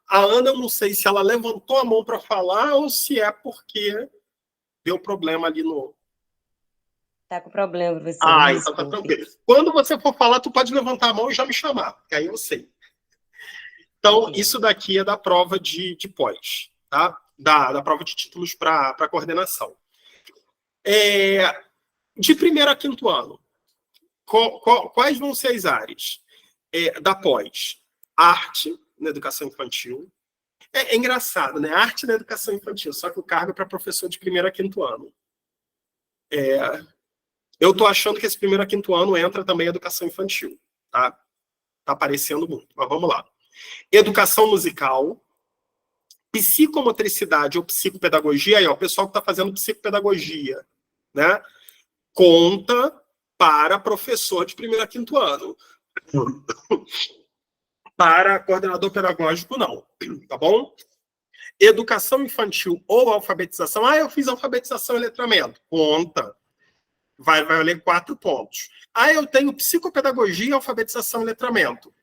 A Ana, eu não sei se ela levantou a mão para falar ou se é porque deu problema ali no... Tá com problema, professor. Então tá tranquilo. Quando você for falar, tu pode levantar a mão e já me chamar, que aí eu sei. Então, isso daqui é da prova de pós, tá? Da prova de títulos para coordenação. De 1º a 5º ano, quais vão ser as áreas da pós? Arte na educação infantil. É engraçado, né? Arte na educação infantil, só que o cargo é para professor de 1º a 5º ano. Eu estou achando que esse 1º a 5º ano entra também a educação infantil, tá? Tá aparecendo muito, mas vamos lá. Educação musical, psicomotricidade ou psicopedagogia, aí, ó, o pessoal que está fazendo psicopedagogia, né? Conta para professor de 1º a 5º ano. Para coordenador pedagógico, não. Tá bom? Educação infantil ou alfabetização. Eu fiz alfabetização e letramento. Conta. Vai valer 4 pontos. Eu tenho psicopedagogia, alfabetização e letramento.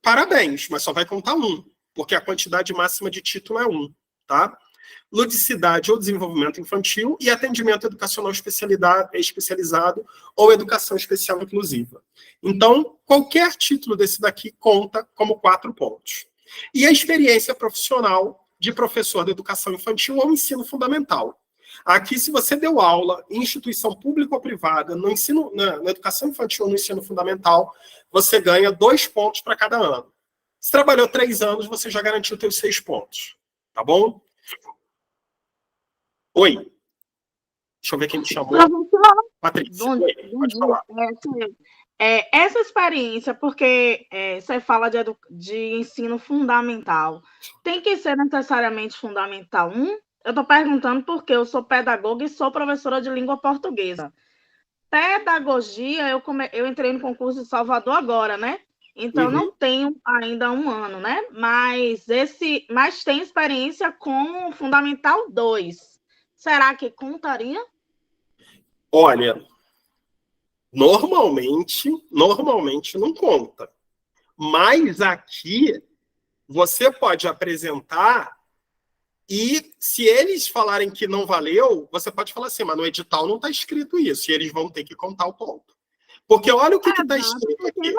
Parabéns, mas só vai contar 1. porque a quantidade máxima de título é 1, tá? Ludicidade ou desenvolvimento infantil e atendimento educacional especializado ou educação especial inclusiva. Então, qualquer título desse daqui conta como 4 pontos. E a experiência profissional de professor de educação infantil ou ensino fundamental. Aqui, se você deu aula em instituição pública ou privada, no ensino, na educação infantil ou no ensino fundamental, você ganha 2 pontos para cada ano. Se trabalhou 3 anos, você já garantiu os seus 6 pontos. Tá bom? Oi. Deixa eu ver quem me chamou. Patrícia, pode falar. Essa experiência, porque você fala de ensino fundamental, tem que ser necessariamente fundamental 1? Eu estou perguntando porque eu sou pedagoga e sou professora de língua portuguesa. Pedagogia, eu entrei no concurso de Salvador agora, né? Então, não tenho ainda 1 ano, né? Mas tem experiência como Fundamental 2. Será que contaria? Olha, normalmente não conta. Mas aqui, você pode apresentar e, se eles falarem que não valeu, você pode falar assim, mas no edital não está escrito isso, e eles vão ter que contar o ponto. Porque olha o que está escrito aqui.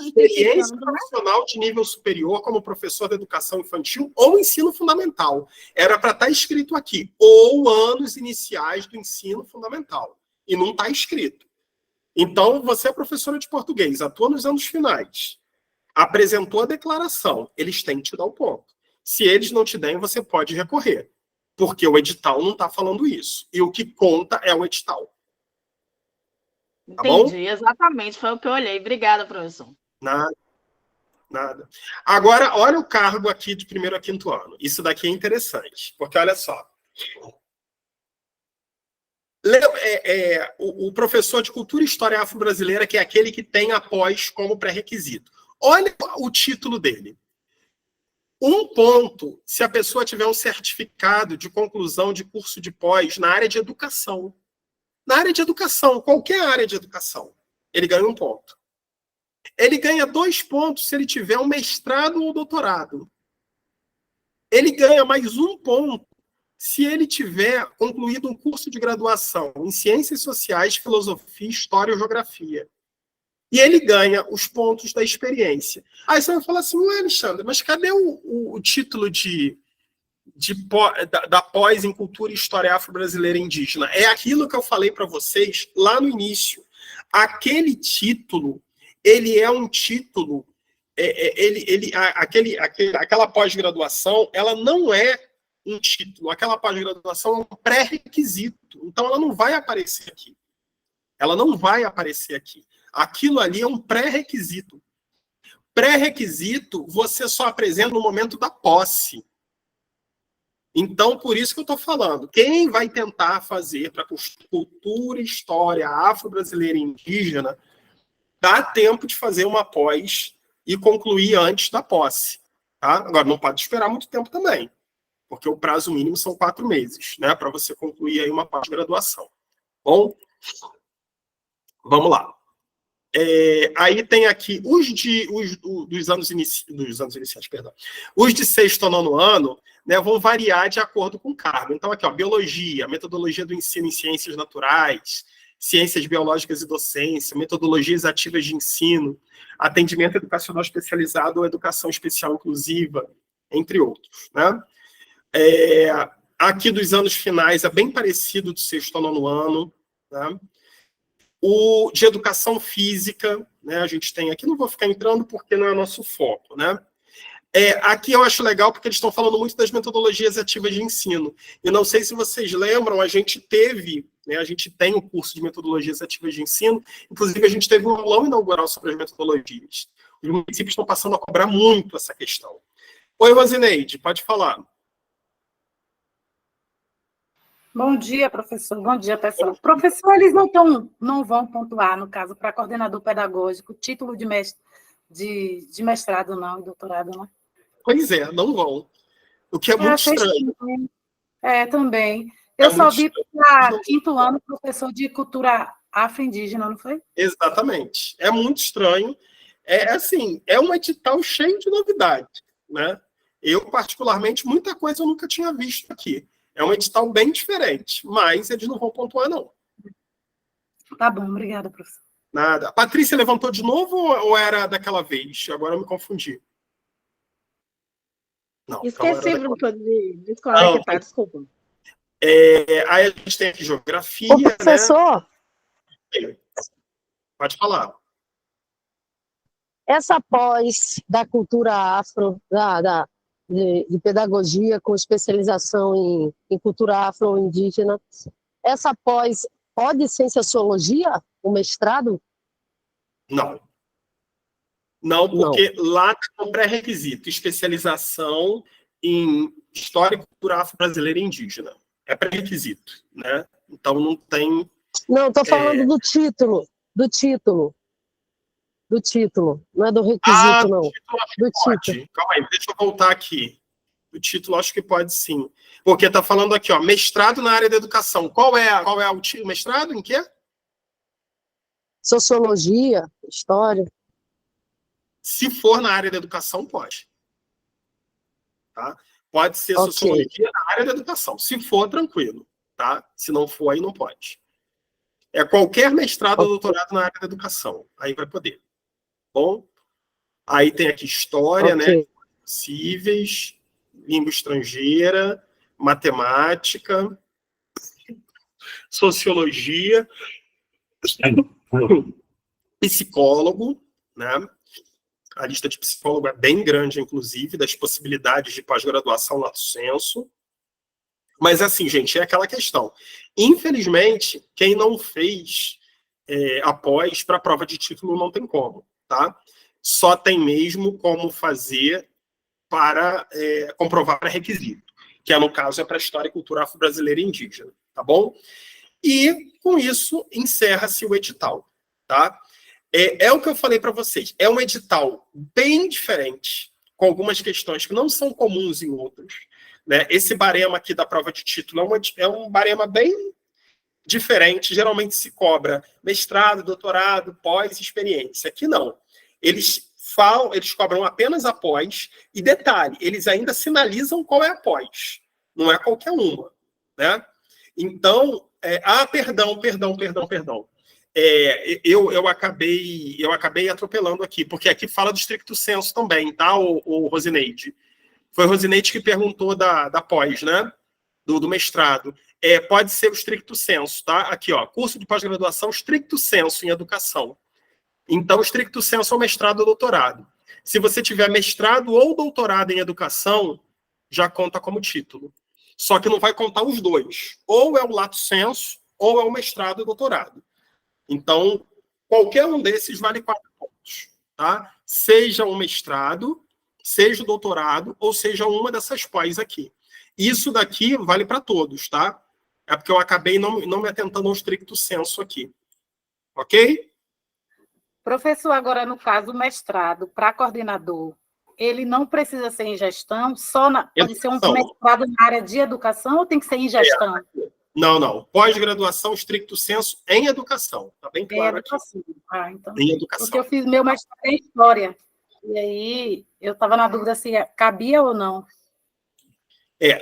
Experiência profissional de nível superior como professor de educação infantil ou ensino fundamental. Era para estar escrito aqui. Ou anos iniciais do ensino fundamental. E não está escrito. Então, você é professora de português, atua nos anos finais, apresentou a declaração, eles têm que te dar o ponto. Se eles não te derem, você pode recorrer. Porque o edital não está falando isso. E o que conta é o edital. Tá bom? Entendi, exatamente, foi o que eu olhei. Obrigada, professor. Nada. Agora, olha o cargo aqui de 1º a 5º ano. Isso daqui é interessante, porque olha só. O professor de Cultura e História Afro-Brasileira, que é aquele que tem a pós como pré-requisito. Olha o título dele. 1 ponto se a pessoa tiver um certificado de conclusão de curso de pós na área de educação. Na área de educação, qualquer área de educação, ele ganha 1 ponto. Ele ganha 2 pontos se ele tiver um mestrado ou doutorado. Ele ganha mais 1 ponto se ele tiver concluído um curso de graduação em Ciências Sociais, Filosofia, História ou Geografia. E ele ganha os pontos da experiência. Aí você vai falar assim, ué, Alexandre, mas cadê o título da pós em Cultura e História Afro-Brasileira e Indígena? É aquilo que eu falei para vocês lá no início. Aquele título, ele é um título, aquela pós-graduação, ela não é um título, aquela pós-graduação é um pré-requisito. Então, ela não vai aparecer aqui. Ela não vai aparecer aqui. Aquilo ali é um pré-requisito. Pré-requisito, você só apresenta no momento da posse. Então, por isso que eu estou falando. Quem vai tentar fazer para cultura e história afro-brasileira e indígena, dá tempo de fazer uma pós e concluir antes da posse. Tá? Agora, não pode esperar muito tempo também, porque o prazo mínimo são 4 meses, né, para você concluir aí uma pós-graduação. Bom, vamos lá. Aí tem aqui dos anos iniciais, perdão. Os de 6º ao 9º ano, né, vão variar de acordo com o cargo. Então, aqui, ó, biologia, metodologia do ensino em ciências naturais, ciências biológicas e docência, metodologias ativas de ensino, atendimento educacional especializado ou educação especial inclusiva, entre outros, né? Aqui dos anos finais é bem parecido do 6º ao 9º ano, né? O de educação física, né, a gente tem aqui, não vou ficar entrando porque não é nosso foco, né? Aqui eu acho legal porque eles estão falando muito das metodologias ativas de ensino. E não sei se vocês lembram, a gente tem o curso de metodologias ativas de ensino, inclusive a gente teve um aulão inaugural sobre as metodologias. Os municípios estão passando a cobrar muito essa questão. Oi, Rosineide, pode falar. Bom dia, professor. Bom dia, pessoal. Professor, eles não vão pontuar, no caso, para coordenador pedagógico, título de mestrado, não, e doutorado, não? Pois é, não vão. O que é muito estranho. Também. Eu só vi para 5º ano professor de cultura afro-indígena, não foi? Exatamente. É muito estranho. É um edital cheio de novidade, né? Eu, particularmente, muita coisa eu nunca tinha visto aqui. É um edital bem diferente, mas eles não vão pontuar, não. Tá bom, obrigada, professor. Nada. A Patrícia levantou de novo ou era daquela vez? Agora eu me confundi. Não, Esqueci, professor, de desconectar, desculpa. Aí a gente tem aqui geografia, Ô, professor, né? Pode falar. essa pós da cultura afro, de pedagogia com especialização em cultura afro-indígena, essa pós pode ser em sociologia, o mestrado? Não. Não, porque lá tem um pré-requisito, especialização em história e cultura afro-brasileira e indígena. É pré-requisito, né? Então não tem... Não, estou falando do título. Não é do requisito, não. Do título. Calma aí, deixa eu voltar aqui. O título acho que pode sim. Porque está falando aqui, ó, mestrado na área da educação. Qual é o mestrado? Em quê? Sociologia, história. Se for na área da educação, pode. Tá? Pode ser sociologia na área da educação. Se for, tranquilo. Tá? Se não for, aí não pode. É qualquer mestrado ou doutorado na área da educação. Aí vai poder. Bom? Aí tem aqui história, né? Possíveis, língua estrangeira, matemática, sociologia, psicólogo, né? A lista de psicólogo é bem grande, inclusive, das possibilidades de pós-graduação lato sensu. Mas, assim, gente, é aquela questão. Infelizmente, quem não fez após para a prova de título não tem como, tá? Só tem mesmo como fazer para comprovar requisito, que no caso é para História e Cultura Afro-Brasileira e Indígena, tá bom? E, com isso, encerra-se o edital, tá? É o que eu falei para vocês. É um edital bem diferente, com algumas questões que não são comuns em outros. Né? Esse barema aqui da prova de título é um barema bem diferente. Geralmente se cobra mestrado, doutorado, pós, experiência. Aqui não. Eles cobram apenas a pós. E detalhe, eles ainda sinalizam qual é a pós. Não é qualquer uma. Né? Então, perdão. Eu acabei atropelando aqui, porque aqui fala do stricto sensu também, tá, o Rosineide? Foi o Rosineide que perguntou da pós, né? Do mestrado. Pode ser o stricto sensu, tá? Aqui, ó, curso de pós-graduação stricto sensu em educação. Então, o stricto sensu é o mestrado ou doutorado. Se você tiver mestrado ou doutorado em educação, já conta como título. Só que não vai contar os dois. Ou é o lato sensu, ou é o mestrado ou doutorado. Então, qualquer um desses vale 4 pontos. Tá? Seja um mestrado, seja o doutorado, ou seja uma dessas pós aqui. Isso daqui vale para todos, tá? É porque eu acabei não me atentando ao stricto sensu aqui. Ok? Professor, agora, no caso, o mestrado para coordenador, ele não precisa ser em gestão? Pode ser um mestrado na área de educação ou tem que ser em gestão? Não. Pós-graduação, stricto sensu, em educação. Está bem claro aqui. Então, em educação. Porque eu fiz meu mestrado em história. E aí, eu estava na dúvida se cabia ou não.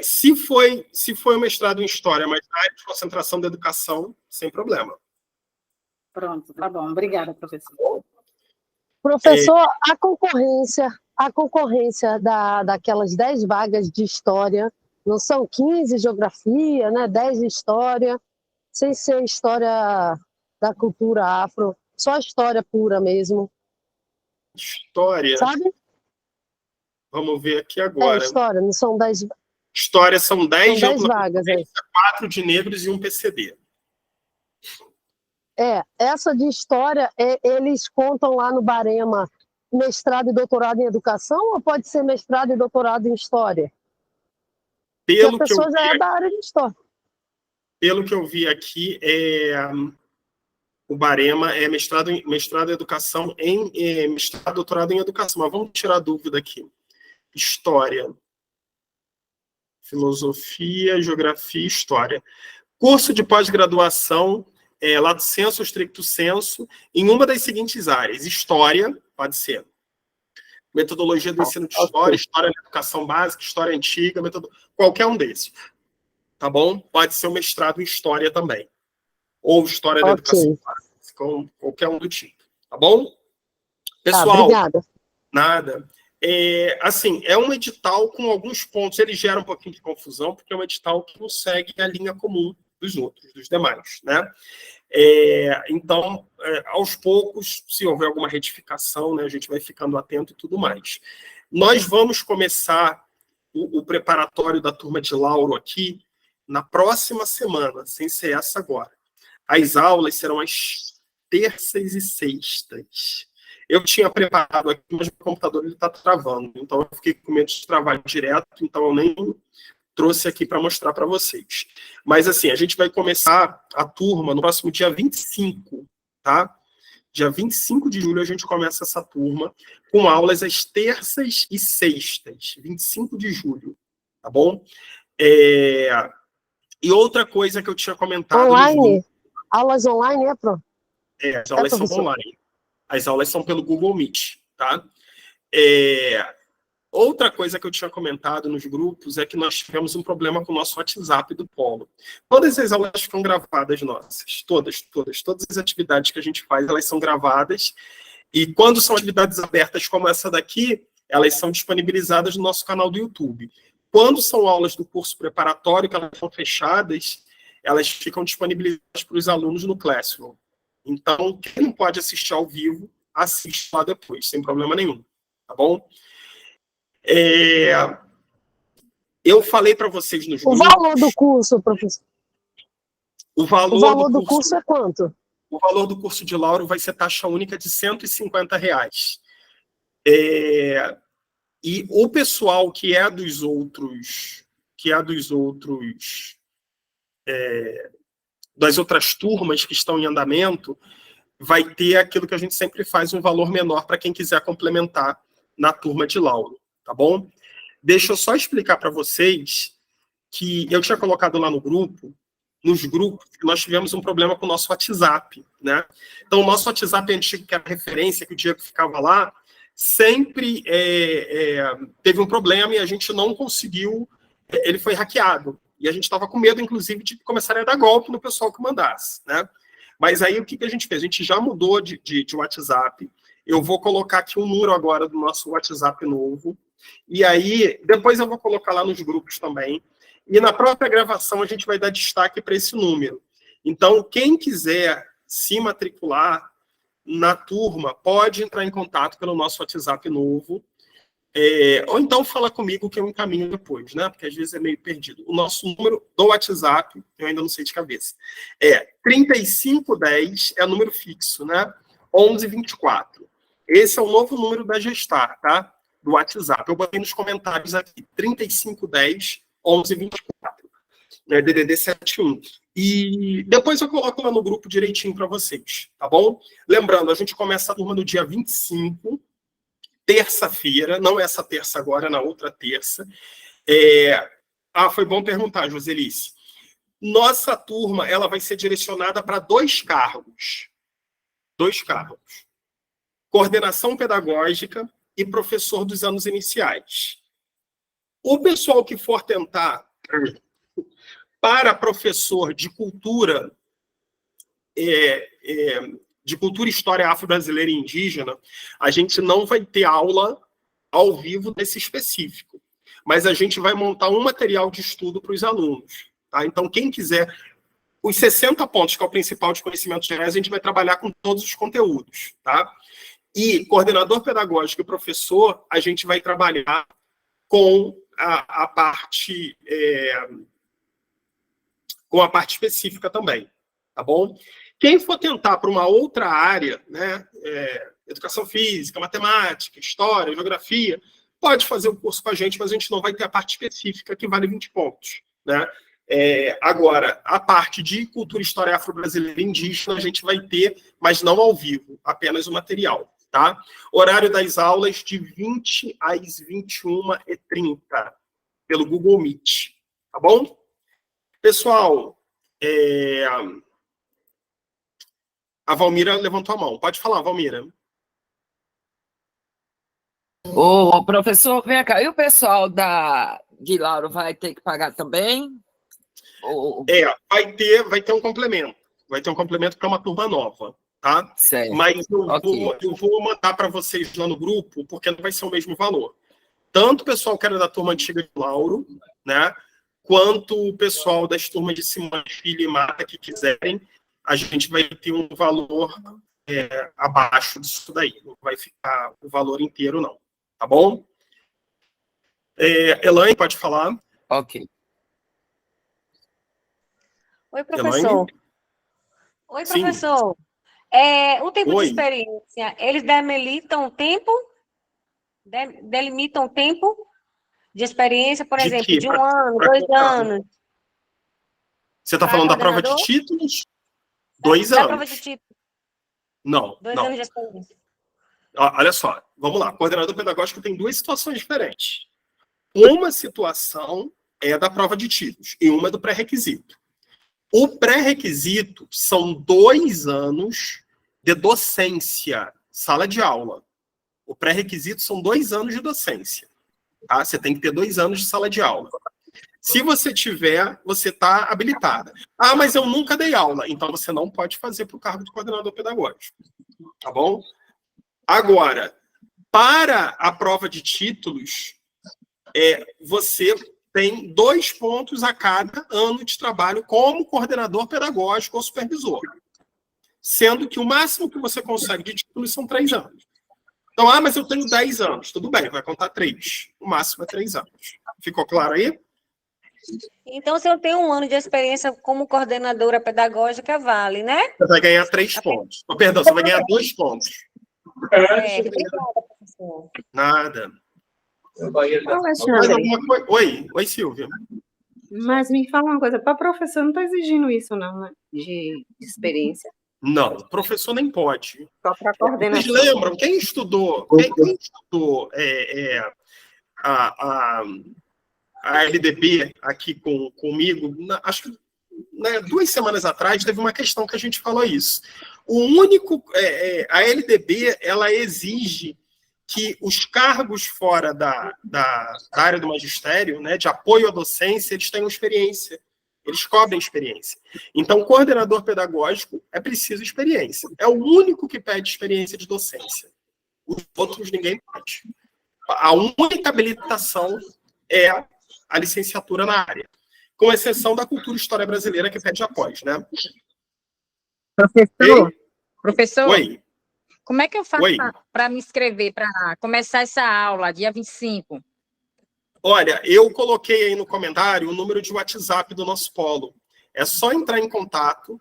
Se foi um mestrado em história, mas na área de concentração da educação, sem problema. Pronto, tá bom. Obrigada, professor. Professor, a concorrência daquelas 10 vagas de história, não são 15 geografia, né? 10 de história, sem ser história da cultura afro, só história pura mesmo. História? Sabe? Vamos ver aqui agora. História, não são 10... História são 10 vagas. 4 de negros e um PCD. Essa de história, eles contam lá no barema mestrado e doutorado em educação ou pode ser mestrado e doutorado em história? Porque a pessoa já é da área de história. Pelo que eu vi aqui, o barema é mestrado em educação mestrado, doutorado em educação. Mas vamos tirar a dúvida aqui. História, filosofia, geografia e história. Curso de pós-graduação, lato sensu, stricto sensu, em uma das seguintes áreas. História, pode ser. metodologia do ensino de história, história da educação básica, história antiga, qualquer um desses. Tá bom? Pode ser um mestrado em história também. Ou história da educação básica, qualquer um do tipo. Tá bom? Pessoal, obrigada. Nada. Assim, é um edital com alguns pontos, ele gera um pouquinho de confusão, porque é um edital que não segue a linha comum dos outros, dos demais, né? Então, aos poucos, se houver alguma retificação, né, a gente vai ficando atento e tudo mais. Nós vamos começar o preparatório da turma de Lauro aqui na próxima semana, sem ser essa agora. As aulas serão às terças e sextas. Eu tinha preparado aqui, mas o computador está travando, então eu fiquei com medo de travar direto, então eu nem trouxe aqui para mostrar para vocês. Mas, assim, a gente vai começar a turma no próximo dia 25, tá? Dia 25 de julho a gente começa essa turma com aulas às terças e sextas, 25 de julho, tá bom? E outra coisa que eu tinha comentado... Online? Aulas online, Pro? As aulas são online. As aulas são pelo Google Meet, tá? Outra coisa que eu tinha comentado nos grupos é que nós tivemos um problema com o nosso WhatsApp do Polo. Todas as aulas ficam gravadas nossas, todas as atividades que a gente faz, elas são gravadas, e quando são atividades abertas como essa daqui, elas são disponibilizadas no nosso canal do YouTube. Quando são aulas do curso preparatório, que elas são fechadas, elas ficam disponibilizadas para os alunos no Classroom. Então, quem não pode assistir ao vivo, assiste lá depois, sem problema nenhum, tá bom? Eu falei para vocês nos grupos... O valor do curso, professor? O valor do curso é quanto? O valor do curso de Lauro vai ser taxa única de R$150. E o pessoal que é dos outros... das outras turmas que estão em andamento, vai ter aquilo que a gente sempre faz, um valor menor para quem quiser complementar na turma de Lauro, tá bom? Deixa eu só explicar para vocês que eu tinha colocado lá no grupo, nos grupos, que nós tivemos um problema com o nosso WhatsApp, né? Então, o nosso WhatsApp antigo, que era referência, que o Diego ficava lá, sempre teve um problema e a gente não conseguiu, ele foi hackeado. E a gente estava com medo, inclusive, de começar a dar golpe no pessoal que mandasse, né? Mas aí, o que a gente fez? A gente já mudou de WhatsApp. Eu vou colocar aqui um número agora do nosso WhatsApp novo. E aí, depois eu vou colocar lá nos grupos também. E na própria gravação, a gente vai dar destaque para esse número. Então, quem quiser se matricular na turma, pode entrar em contato pelo nosso WhatsApp novo. Ou então fala comigo que eu encaminho depois, né? Porque às vezes é meio perdido. O nosso número do WhatsApp, eu ainda não sei de cabeça, 3510, é número fixo, né? 1124. Esse é o novo número da Gestar, tá? Do WhatsApp. Eu botei nos comentários aqui, 3510 1124, né? DDD 71. E depois eu coloco lá no grupo direitinho para vocês, tá bom? Lembrando, a gente começa a turma no dia 25, terça-feira, não essa terça agora, na outra terça. Foi bom perguntar, Joselice. Nossa turma, ela vai ser direcionada para 2 cargos. 2 cargos. Coordenação pedagógica e professor dos anos iniciais. O pessoal que for tentar para professor de cultura, de cultura e história afro-brasileira e indígena, a gente não vai ter aula ao vivo desse específico, mas a gente vai montar um material de estudo para os alunos. Tá? Então, quem quiser, os 60 pontos, que é o principal de conhecimentos gerais, a gente vai trabalhar com todos os conteúdos. Tá? E coordenador pedagógico e professor, a gente vai trabalhar com a parte específica também, tá bom? Quem for tentar para uma outra área, né, educação física, matemática, história, geografia, pode fazer o curso com a gente, mas a gente não vai ter a parte específica que vale 20 pontos, né? Agora, a parte de cultura, história afro-brasileira e indígena, a gente vai ter, mas não ao vivo, apenas o material. Tá? Horário das aulas de 20 às 21h30, pelo Google Meet. Tá bom? Pessoal, a Valmira levantou a mão. Pode falar, Valmira. Ô, professor, vem cá, e o pessoal de Lauro vai ter que pagar também? Vai ter um complemento. Vai ter um complemento para uma turma nova, tá? Certo. Mas Ok. eu vou mandar para vocês lá no grupo, porque não vai ser o mesmo valor. Tanto o pessoal que era da turma antiga de Lauro, né? Quanto o pessoal das turmas de Simões Filho e Mata que quiserem, a gente vai ter um valor abaixo disso daí. Não vai ficar o valor inteiro, não. Tá bom? Elaine, pode falar. Ok. Oi, professor. Elaine? Oi, Sim. professor. O tempo Oi. de experiência, eles delimitam o tempo? Delimitam o tempo de experiência, por De exemplo, quê? de 1 ano, Pra 2 qual cargo? anos? Você está Para falando da prova de coordenador? títulos? 2 Da prova de anos. título, Não, 2 não. anos de experiência. Olha só, vamos lá. Coordenador pedagógico tem 2 situações diferentes. Uma situação é da prova de títulos e uma é do pré-requisito. O pré-requisito são 2 anos de docência, sala de aula. O pré-requisito são 2 anos de docência. Tá? Você tem que ter 2 anos de sala de aula. Se você tiver, você está habilitada. Ah, mas eu nunca dei aula. Então você não pode fazer para o cargo de coordenador pedagógico. Tá bom? Agora, para a prova de títulos, você tem 2 pontos a cada ano de trabalho como coordenador pedagógico ou supervisor. Sendo que o máximo que você consegue de títulos são 3 anos. Então, mas eu tenho 10 anos. Tudo bem, vai contar 3. O máximo é 3 anos. Ficou claro aí? Então, se eu tenho 1 ano de experiência como coordenadora pedagógica, vale, né? Você vai ganhar 3 pontos. Perdão, você vai ganhar 2 pontos. Obrigada, professor. Nada. Mais Alexandre, alguma coisa? Oi, Silvia. mas me fala uma coisa, para professor não está exigindo isso, não, né? De experiência. Não, professor nem pode. Só para Vocês coordenação. lembram? Quem estudou a LDB aqui comigo, acho que 2 semanas atrás, teve uma questão que a gente falou isso. A LDB, ela exige que os cargos fora da área do magistério, né, de apoio à docência, eles tenham experiência. Eles cobrem experiência. Então, o coordenador pedagógico é preciso experiência. É o único que pede experiência de docência. Os outros ninguém pede. A única habilitação é a licenciatura na área, com exceção da cultura e história brasileira, que pede após, né? Professor, Oi. como é que eu faço Oi. para me inscrever, para começar essa aula, dia 25? Olha, eu coloquei aí no comentário o número de WhatsApp do nosso polo. É só entrar em contato.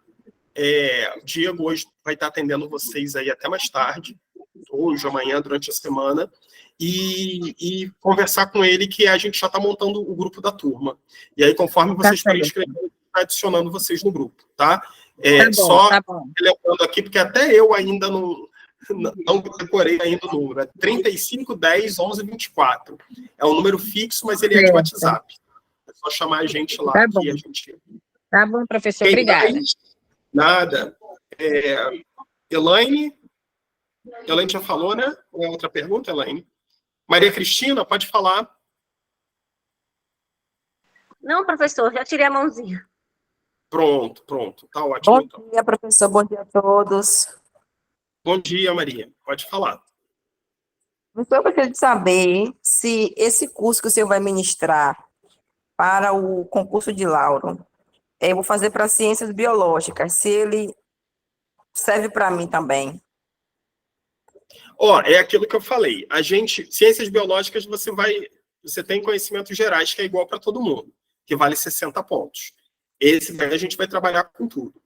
O Diego hoje vai estar atendendo vocês aí até mais tarde, hoje, amanhã, durante a semana, e conversar com ele, que a gente já está montando o grupo da turma. E aí, conforme vocês forem escrevendo, está adicionando vocês no grupo, tá? Tá bom. Lembrando aqui, porque até eu ainda não decorei ainda o número. É 35 10 11 24. É um número fixo, mas ele é de WhatsApp. É só chamar a gente lá. Tá bom. Que a gente... Tá bom, professor. Quem Obrigada. mais? Nada. Elaine? Elaine já falou, né? Qual é a outra pergunta, Elaine? Maria Cristina, pode falar. Não, professor, já tirei a mãozinha. Pronto. Tá ótimo, Bom então. dia, professor. Bom dia a todos. Bom dia, Maria. Pode falar. Então, eu gostaria de saber se esse curso que o senhor vai ministrar para o concurso de Lauro, eu vou fazer para ciências biológicas, se ele serve para mim também. É aquilo que eu falei. Ciências biológicas, você tem conhecimentos gerais que é igual para todo mundo, que vale 60 pontos. Esse daí a gente vai trabalhar com tudo.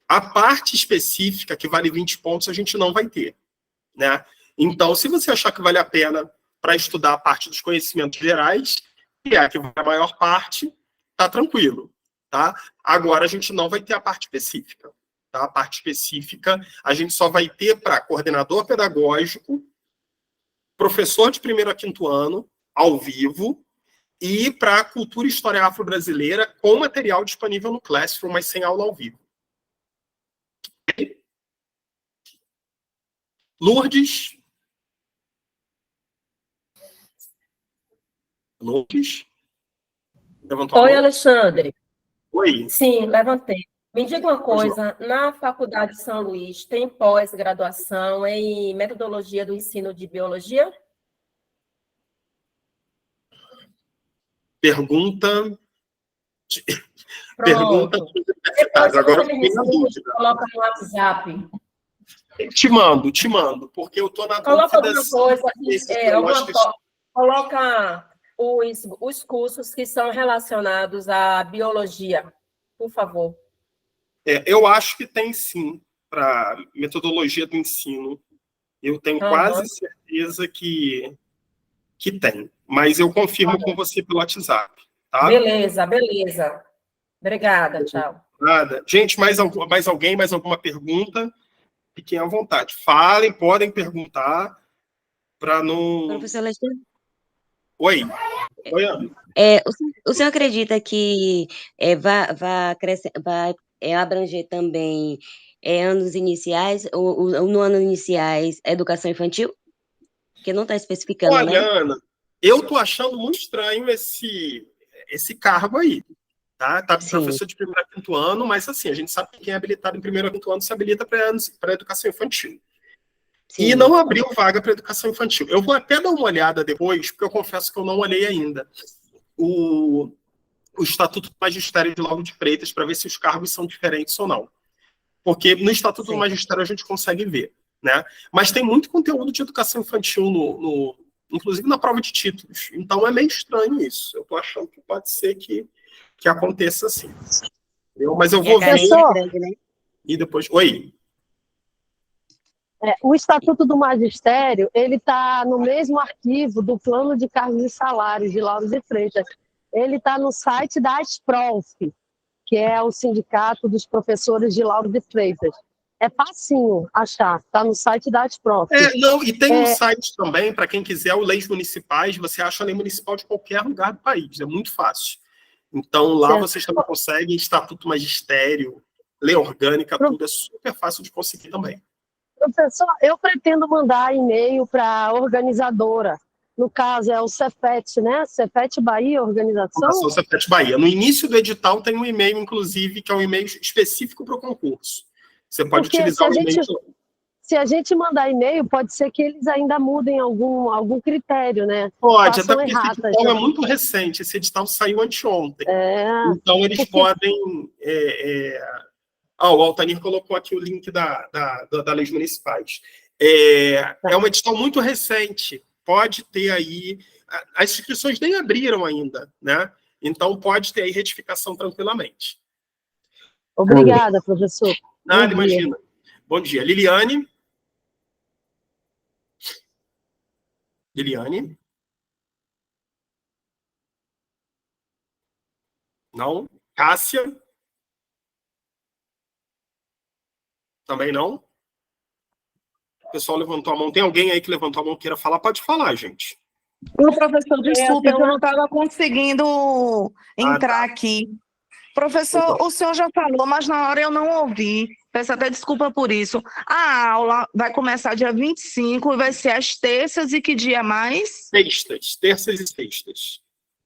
A parte específica, que vale 20 pontos, a gente não vai ter, né? Então, se você achar que vale a pena para estudar a parte dos conhecimentos gerais, que é a que vale a maior parte, tá tranquilo, tá? Agora, a gente não vai ter a parte específica. Tá? A parte específica, a gente só vai ter para coordenador pedagógico, professor de 1º a 5º ano, ao vivo, e para cultura e história afro-brasileira, com material disponível no Classroom, mas sem aula ao vivo. Lourdes? Lucas? Levantou a Oi, mão? Alexandre. Oi. Sim, levantei. Me diga uma coisa, na Faculdade de São Luís tem pós-graduação em metodologia do ensino de biologia? Pergunta Pronto. Depois, se agora você eu me fiquei na responde, dúvida. coloca no WhatsApp. Te mando, porque eu estou na Coloca dúvida alguma coisa, esses alguma biológicos. coloca os cursos que são relacionados à biologia, por favor. Eu acho que tem sim, para metodologia do ensino. Eu tenho quase certeza que tem, mas eu confirmo com você pelo WhatsApp, tá? Beleza. Obrigada, tchau. Nada. Gente, mais alguém, mais alguma pergunta? Fiquem à vontade. Falem, podem perguntar, para não... Professor Alexandre? Oi, Ana. O senhor acredita que vai abranger também anos iniciais, ou no ano iniciais, a educação infantil? Porque não está especificando, Olha, né? Ana, eu estou achando muito estranho esse cargo aí. Tá professor de primeiro a quinto ano, mas assim, a gente sabe que quem é habilitado em primeiro a quinto ano se habilita para a educação infantil. E não abriu vaga para educação infantil. Eu vou até dar uma olhada depois, porque eu confesso que eu não olhei ainda o Estatuto do Magistério de Lauro de Freitas para ver se os cargos são diferentes ou não. Porque no Estatuto do Magistério a gente consegue ver, né? Mas tem muito conteúdo de educação infantil inclusive na prova de títulos. Então é meio estranho isso. Eu estou achando que pode ser que aconteça assim. Mas eu vou ver e depois... Oi. O Estatuto do Magistério, ele está no mesmo arquivo do Plano de Cargos e Salários de Lauro de Freitas. Ele está no site da ASPROF, que é o Sindicato dos Professores de Lauro de Freitas. É facinho achar, está no site da ASPROF. E tem um site também, para quem quiser, o Leis Municipais, você acha a lei municipal de qualquer lugar do país, é muito fácil. Então, lá vocês também conseguem Estatuto Magistério, lei orgânica, tudo é super fácil de conseguir também. Professor, eu pretendo mandar e-mail para a organizadora. No caso, é o Cefet, né? Cefet Bahia, organização? O Cefet Bahia. No início do edital tem um e-mail, inclusive, que é um e-mail específico para o concurso. Você pode utilizar o e-mail. Se a gente mandar e-mail, pode ser que eles ainda mudem algum critério, né? Pode, até porque esse edital é muito recente. Esse edital saiu anteontem. Então, eles podem... o Altanir colocou aqui o link da Leis Municipais. É um edital muito recente. Pode ter aí... As inscrições nem abriram ainda, né? Então, pode ter aí retificação tranquilamente. Obrigada, professor. Nada, imagina. Bom dia. Liliane? Não. Cássia? Também não? O pessoal levantou a mão. Tem alguém aí que levantou a mão que queira falar? Pode falar, gente. Ô, professor, desculpe, eu não estava conseguindo entrar aqui. Professor, o senhor já falou, mas na hora eu não ouvi. Peço até desculpa por isso. A aula vai começar dia 25 e vai ser às terças e que dia mais? Sextas, terças e sextas.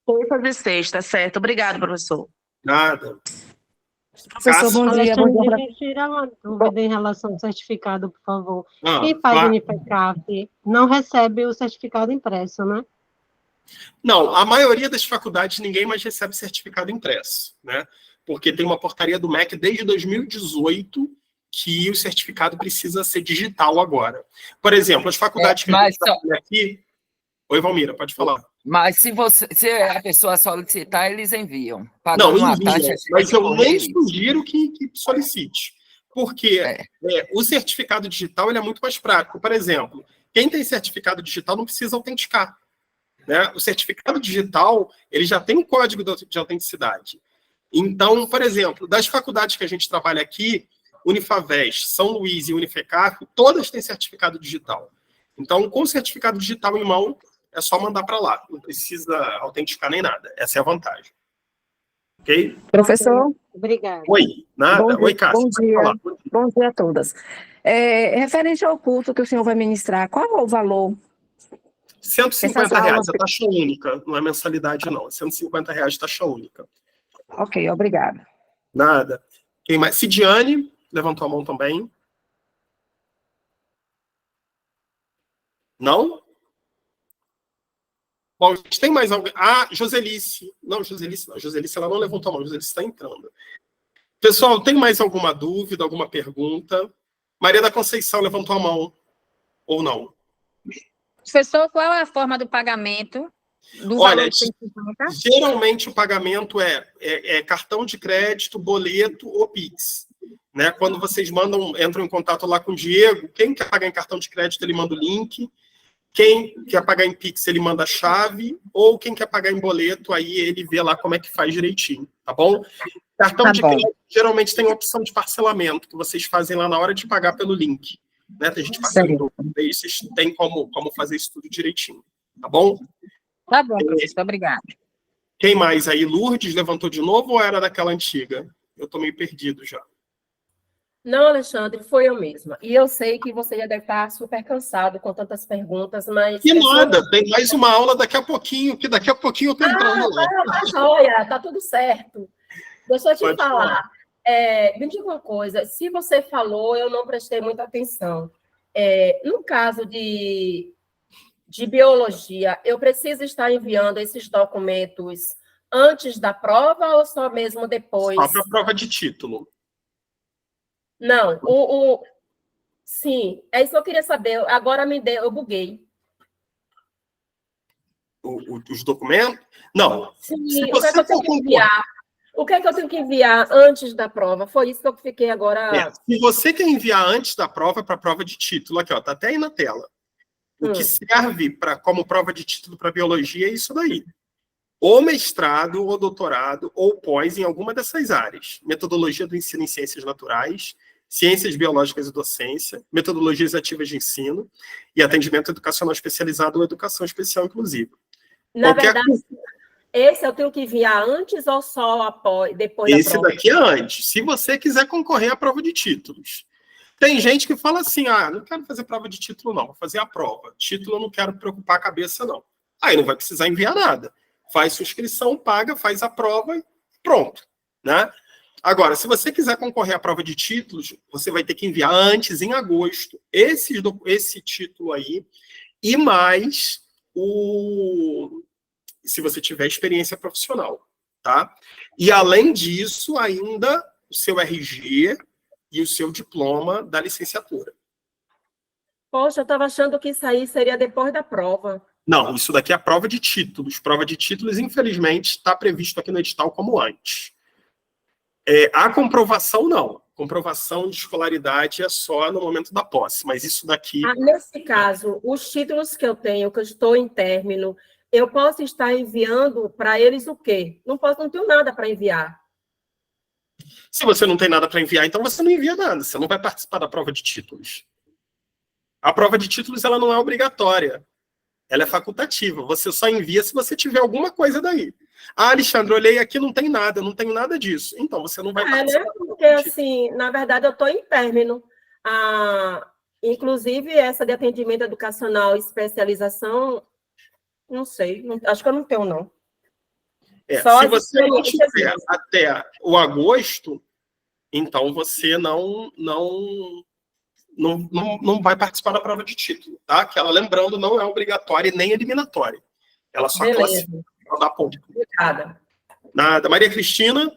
Terças e sextas, certo. Obrigado, professor. Nada. Professor, bom dia. Deixa eu tirar uma dúvida em relação ao certificado, por favor. Quem faz UniFECAF não recebe o certificado impresso, né? Não, a maioria das faculdades ninguém mais recebe certificado impresso, né? Porque tem uma portaria do MEC desde 2018 que o certificado precisa ser digital agora. Por exemplo, as faculdades que a gente trabalha aqui... Oi, Valmira, pode falar. Mas se a pessoa solicitar, eles enviam. Não, enviam, mas eu nem sugiro que solicite. Porque o certificado digital ele é muito mais prático. Por exemplo, quem tem certificado digital não precisa autenticar. Né? O certificado digital ele já tem um código de autenticidade. Então, por exemplo, das faculdades que a gente trabalha aqui, Unifavest, São Luís e Unifecaf, todas têm certificado digital. Então, com o certificado digital em mão, é só mandar para lá. Não precisa autenticar nem nada. Essa é a vantagem. Ok? Professor? Obrigada. Oi, nada. Oi, Cássia. Bom dia. Bom dia a todas. Referente ao curso que o senhor vai ministrar, qual é o valor? R$150, é taxa única, não é mensalidade, não. É R$150 taxa única. Ok, obrigada. Nada. Quem mais? Cidiane, levantou a mão também. Não? Bom, tem mais alguém? Ah, Joselice. Não, Joselice não. Joselice, ela não levantou a mão. Joselice está entrando. Pessoal, tem mais alguma dúvida, alguma pergunta? Maria da Conceição levantou a mão. Ou não? Professor, qual é a forma do pagamento? Do Olha, valor de 150? geralmente o pagamento é cartão de crédito, boleto ou Pix. Né? Quando vocês entram em contato lá com o Diego, quem quer pagar em cartão de crédito, ele manda o link. Quem quer pagar em Pix, ele manda a chave. Ou quem quer pagar em boleto, aí ele vê lá como é que faz direitinho. Tá bom? Cartão de crédito geralmente tem a opção de parcelamento, que vocês fazem lá na hora de pagar pelo link. Né? Tem gente parcelando. Aí vocês têm como fazer isso tudo direitinho. Tá bom? Tá bom, professor. Obrigada. Quem mais aí? Lourdes levantou de novo ou era daquela antiga? Eu tô meio perdido já. Não, Alexandre, foi eu mesma. E eu sei que você já deve estar super cansado com tantas perguntas, mas... E nada, tem mais uma aula daqui a pouquinho, que daqui a pouquinho eu tô entrando lá. Tá joia, tá tudo certo. Deixa eu te falar. Me diga uma coisa, se você falou, eu não prestei muita atenção. No caso de biologia, eu preciso estar enviando esses documentos antes da prova ou só mesmo depois? Só para a prova de título. Não, sim, é isso que eu queria saber. Agora eu buguei. Os documentos? Não. Sim, o que é que eu tenho que enviar? O que é que eu tenho que enviar antes da prova? Foi isso que eu fiquei agora... Se você quer enviar antes da prova, para a prova de título, aqui, ó, tá até aí na tela. O que serve como prova de título para biologia é isso daí. Ou mestrado, ou doutorado, ou pós em alguma dessas áreas. Metodologia do ensino em ciências naturais, ciências biológicas e docência, metodologias ativas de ensino e atendimento educacional especializado ou educação especial, inclusive. Na verdade, esse eu tenho que enviar antes ou só depois da prova? Esse daqui é antes. Se você quiser concorrer à prova de títulos. Tem gente que fala assim, não quero fazer prova de título, não. Vou fazer a prova. Título eu não quero preocupar a cabeça, não. Aí não vai precisar enviar nada. Faz sua inscrição, paga, faz a prova e pronto. Né? Agora, se você quiser concorrer à prova de títulos, você vai ter que enviar antes, em agosto, esse título aí, e mais se você tiver experiência profissional. Tá? E, além disso, ainda o seu RG e o seu diploma da licenciatura. Poxa, eu estava achando que isso aí seria depois da prova. Não, isso daqui é a prova de títulos. Prova de títulos, infelizmente, está previsto aqui no edital como antes. A comprovação, não. Comprovação de escolaridade é só no momento da posse, mas isso daqui... Nesse caso, os títulos que eu tenho, que eu estou em término, eu posso estar enviando para eles o quê? Não tenho nada para enviar. Se você não tem nada para enviar, então você não envia nada. Você não vai participar da prova de títulos. A prova de títulos ela não é obrigatória. Ela é facultativa. Você só envia se você tiver alguma coisa daí. Alexandre, olhei aqui, não tem nada, não tenho nada disso. Então, você não vai participar. Né? Porque, assim, na verdade, eu estou em término. Inclusive, essa de atendimento educacional e especialização, não sei, acho que eu não tenho, não. Se você não tiver até o agosto, então você não vai participar da prova de título, tá? Que ela, lembrando, não é obrigatória e nem eliminatória. Ela só classifica para dar ponto. Obrigada. Nada. Maria Cristina?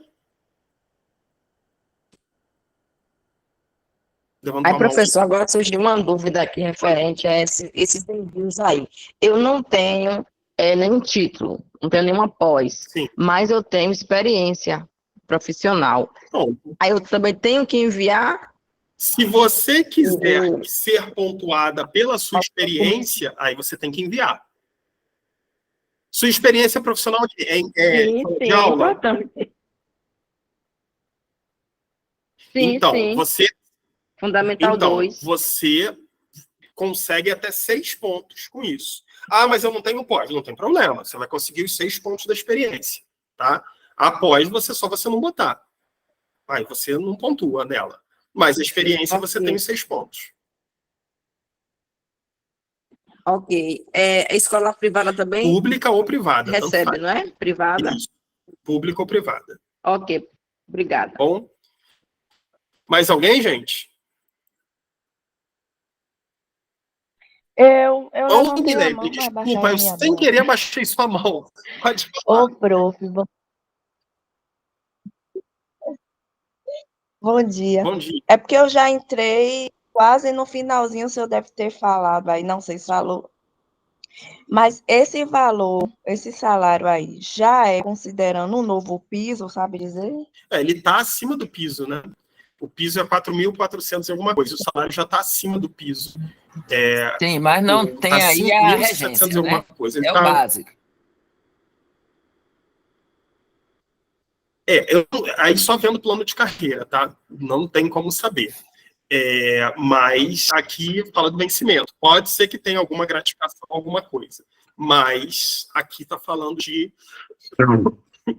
Aí, professor, agora surgiu uma dúvida aqui referente a esses envios aí. Eu não tenho nenhum título, não tenho nenhuma pós, mas eu tenho experiência profissional. Aí eu também tenho que enviar. Se você quiser ser pontuada pela sua experiência, aí você tem que enviar. Sua experiência profissional de aula? É importante. Então, você... Fundamental 2. Você consegue até 6 pontos com isso. Mas eu não tenho pós. Não tem problema. Você vai conseguir os 6 pontos da experiência. Tá? Após, você não botar. Aí você não pontua nela. Mas a experiência você tem os 6 pontos. Ok. Escola privada também? Pública ou privada. tanto Recebe, faz. não é? Privada? Isso. Pública ou privada. Ok. Obrigada. Bom. Mais alguém, gente? Eu Ô, levantei a Guilherme, mão, mas desculpa, baixaram eu minha sem bola. querer baixei sua mão. Pode falar. Ô, prof, bom dia. Bom dia. É porque eu já entrei quase no finalzinho, o senhor deve ter falado aí, não sei se falou. Mas esse valor, esse salário aí, já é considerando um novo piso, sabe dizer? Ele está acima do piso, né? O piso é 4.400 e alguma coisa. O salário já está acima do piso. Sim, mas não tem Tá aí a 5.700 regência, e alguma né? coisa. Ele É o tá... básico. Aí só vendo plano de carreira, tá? Não tem como saber. Mas aqui fala do vencimento. Pode ser que tenha alguma gratificação, alguma coisa. Mas aqui está falando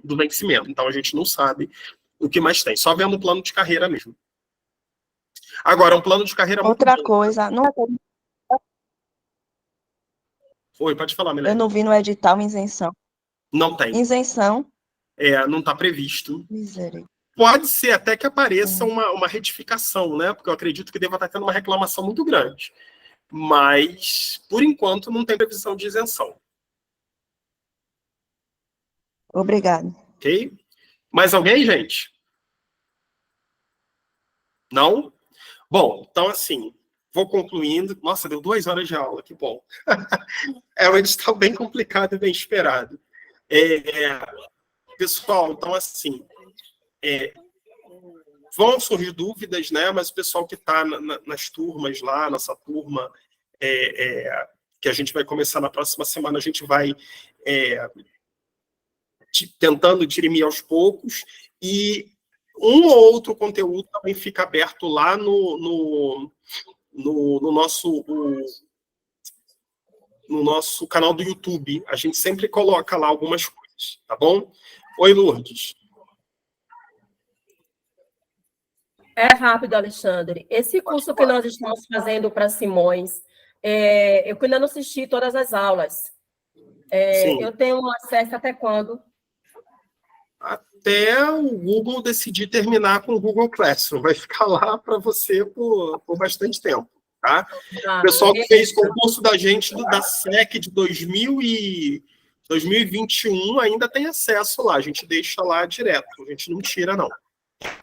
do vencimento. Então a gente não sabe o que mais tem. Só vendo o plano de carreira mesmo. Agora, um plano de carreira Outra muito bom. coisa, não, Oi, pode falar, eu Milene. não vi no edital isenção. Não tem. Isenção? Não está previsto. Misericórdia. Pode ser até que apareça uma retificação, né? Porque eu acredito que deva estar tendo uma reclamação muito grande. Mas, por enquanto, não tem previsão de isenção. Obrigado. Ok? Mais alguém, gente? Não? Bom, então, assim, vou concluindo. Nossa, deu 2 horas de aula, que bom. É um edital bem complicado e bem esperado. Pessoal, então, assim, vão surgir dúvidas, né? Mas o pessoal que está nas turmas lá, nossa turma, que a gente vai começar na próxima semana, a gente vai tentando dirimir aos poucos, e um ou outro conteúdo também fica aberto lá no nosso canal do YouTube. A gente sempre coloca lá algumas coisas, tá bom? Oi, Lourdes. É rápido, Alexandre. Esse curso que nós estamos fazendo para Simões, eu ainda não assisti todas as aulas. Eu tenho acesso até quando? Até o Google decidir terminar com o Google Classroom. Vai ficar lá para você por bastante tempo, tá? O pessoal que fez concurso da gente, da SEC de 2021, ainda tem acesso lá. A gente deixa lá direto. A gente não tira, não.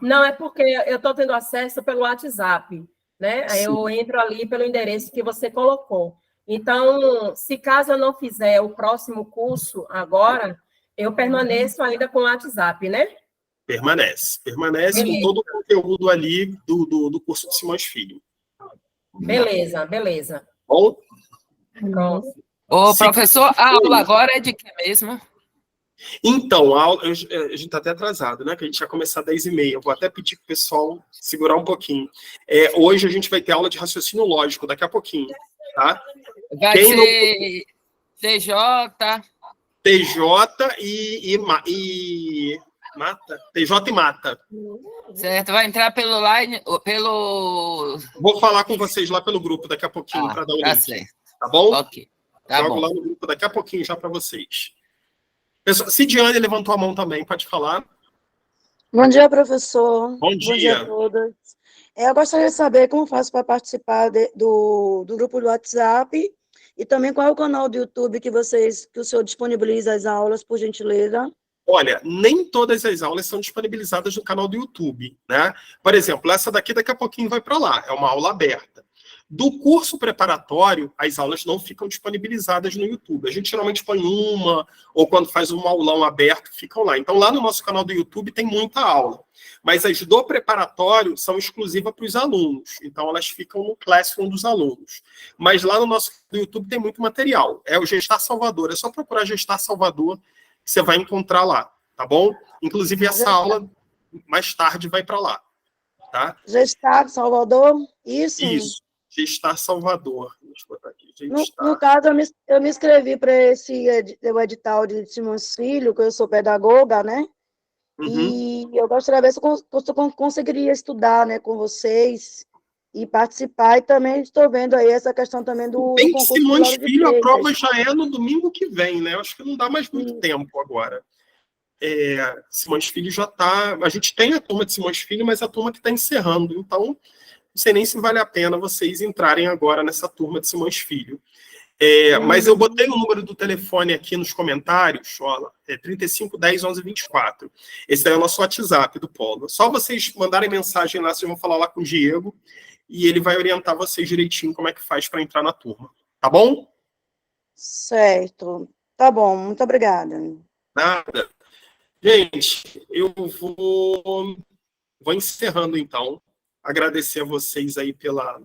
Não, é porque eu estou tendo acesso pelo WhatsApp, né? Aí eu entro ali pelo endereço que você colocou. Então, se caso eu não fizer o próximo curso agora, eu permaneço ainda com o WhatsApp, né? Permanece com todo o conteúdo ali do curso de Simões Filho. Beleza. Bom? Pronto. Ô, professor, a aula agora é de que mesmo? Então, a gente está até atrasado, né? Que a gente ia começar às 10h30. Eu vou até pedir para o pessoal segurar um pouquinho. Hoje a gente vai ter aula de raciocínio lógico, daqui a pouquinho, tá? Vai ser TJ e Mata. TJ e Mata. Certo, vai entrar pelo line, pelo... Vou falar com vocês lá pelo grupo daqui a pouquinho para dar o link. Certo. Tá bom? Ok. Tá Jogo bom. lá no grupo daqui a pouquinho já para vocês. Pessoal, Cidiane levantou a mão também, pode falar. Bom dia, professor. Bom dia a todas. Eu gostaria de saber como faço para participar do grupo do WhatsApp e também qual é o canal do YouTube que o senhor disponibiliza as aulas, por gentileza. Olha, nem todas as aulas são disponibilizadas no canal do YouTube, né? Por exemplo, essa daqui a pouquinho vai para lá, é uma aula aberta. Do curso preparatório, as aulas não ficam disponibilizadas no YouTube. A gente geralmente põe uma, ou quando faz um aulão aberto, ficam lá. Então, lá no nosso canal do YouTube tem muita aula. Mas as do preparatório são exclusivas para os alunos. Então, elas ficam no Classroom dos alunos. Mas lá no nosso YouTube tem muito material. É o Gestar Salvador. É só procurar Gestar Salvador que você vai encontrar lá, tá bom? Inclusive, essa aula, mais tarde, vai para lá, tá? Gestar Salvador? Isso. Gestar Salvador. Deixa eu botar aqui. No caso, eu me inscrevi para o edital de Simões Filho, que eu sou pedagoga, né? Uhum. E eu gostaria de ver se eu conseguiria estudar, né, com vocês e participar, e também estou vendo aí essa questão também do Bem que concurso de Simões Lauro de Filho, a Freitas. prova já é no domingo que vem, né? Eu acho que não dá mais muito tempo agora. Simões Filho já está... A gente tem a turma de Simões Filho, mas a turma que está encerrando. Então, não sei nem se vale a pena vocês entrarem agora nessa turma de Simões Filho. Mas eu botei o número do telefone aqui nos comentários, ó, 35 10 11 24. Esse é o nosso WhatsApp do Polo. Só vocês mandarem mensagem lá, vocês vão falar lá com o Diego, e ele vai orientar vocês direitinho como é que faz para entrar na turma. Tá bom? Certo. Tá bom, muito obrigada. Nada. Gente, eu vou encerrando, então. Agradecer a vocês aí pela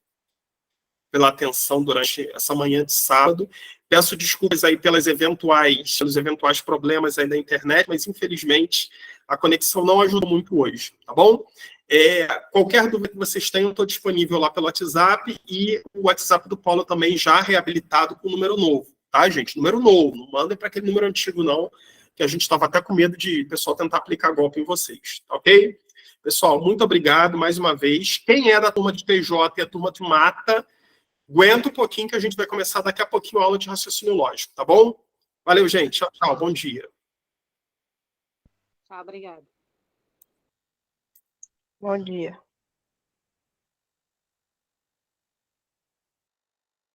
atenção durante essa manhã de sábado. Peço desculpas aí pelos eventuais problemas aí da internet, mas infelizmente a conexão não ajudou muito hoje, tá bom? Qualquer dúvida que vocês tenham, eu estou disponível lá pelo WhatsApp, e o WhatsApp do Polo também já reabilitado com número novo, tá, gente? Número novo, não mandem para aquele número antigo, não, que a gente estava até com medo de o pessoal tentar aplicar golpe em vocês, tá ok? Pessoal, muito obrigado mais uma vez. Quem é da turma de PJ e a turma de Mata, aguenta um pouquinho que a gente vai começar daqui a pouquinho a aula de raciocínio lógico, tá bom? Valeu, gente. Tchau, tchau. Bom dia. Tchau, obrigada. Bom dia.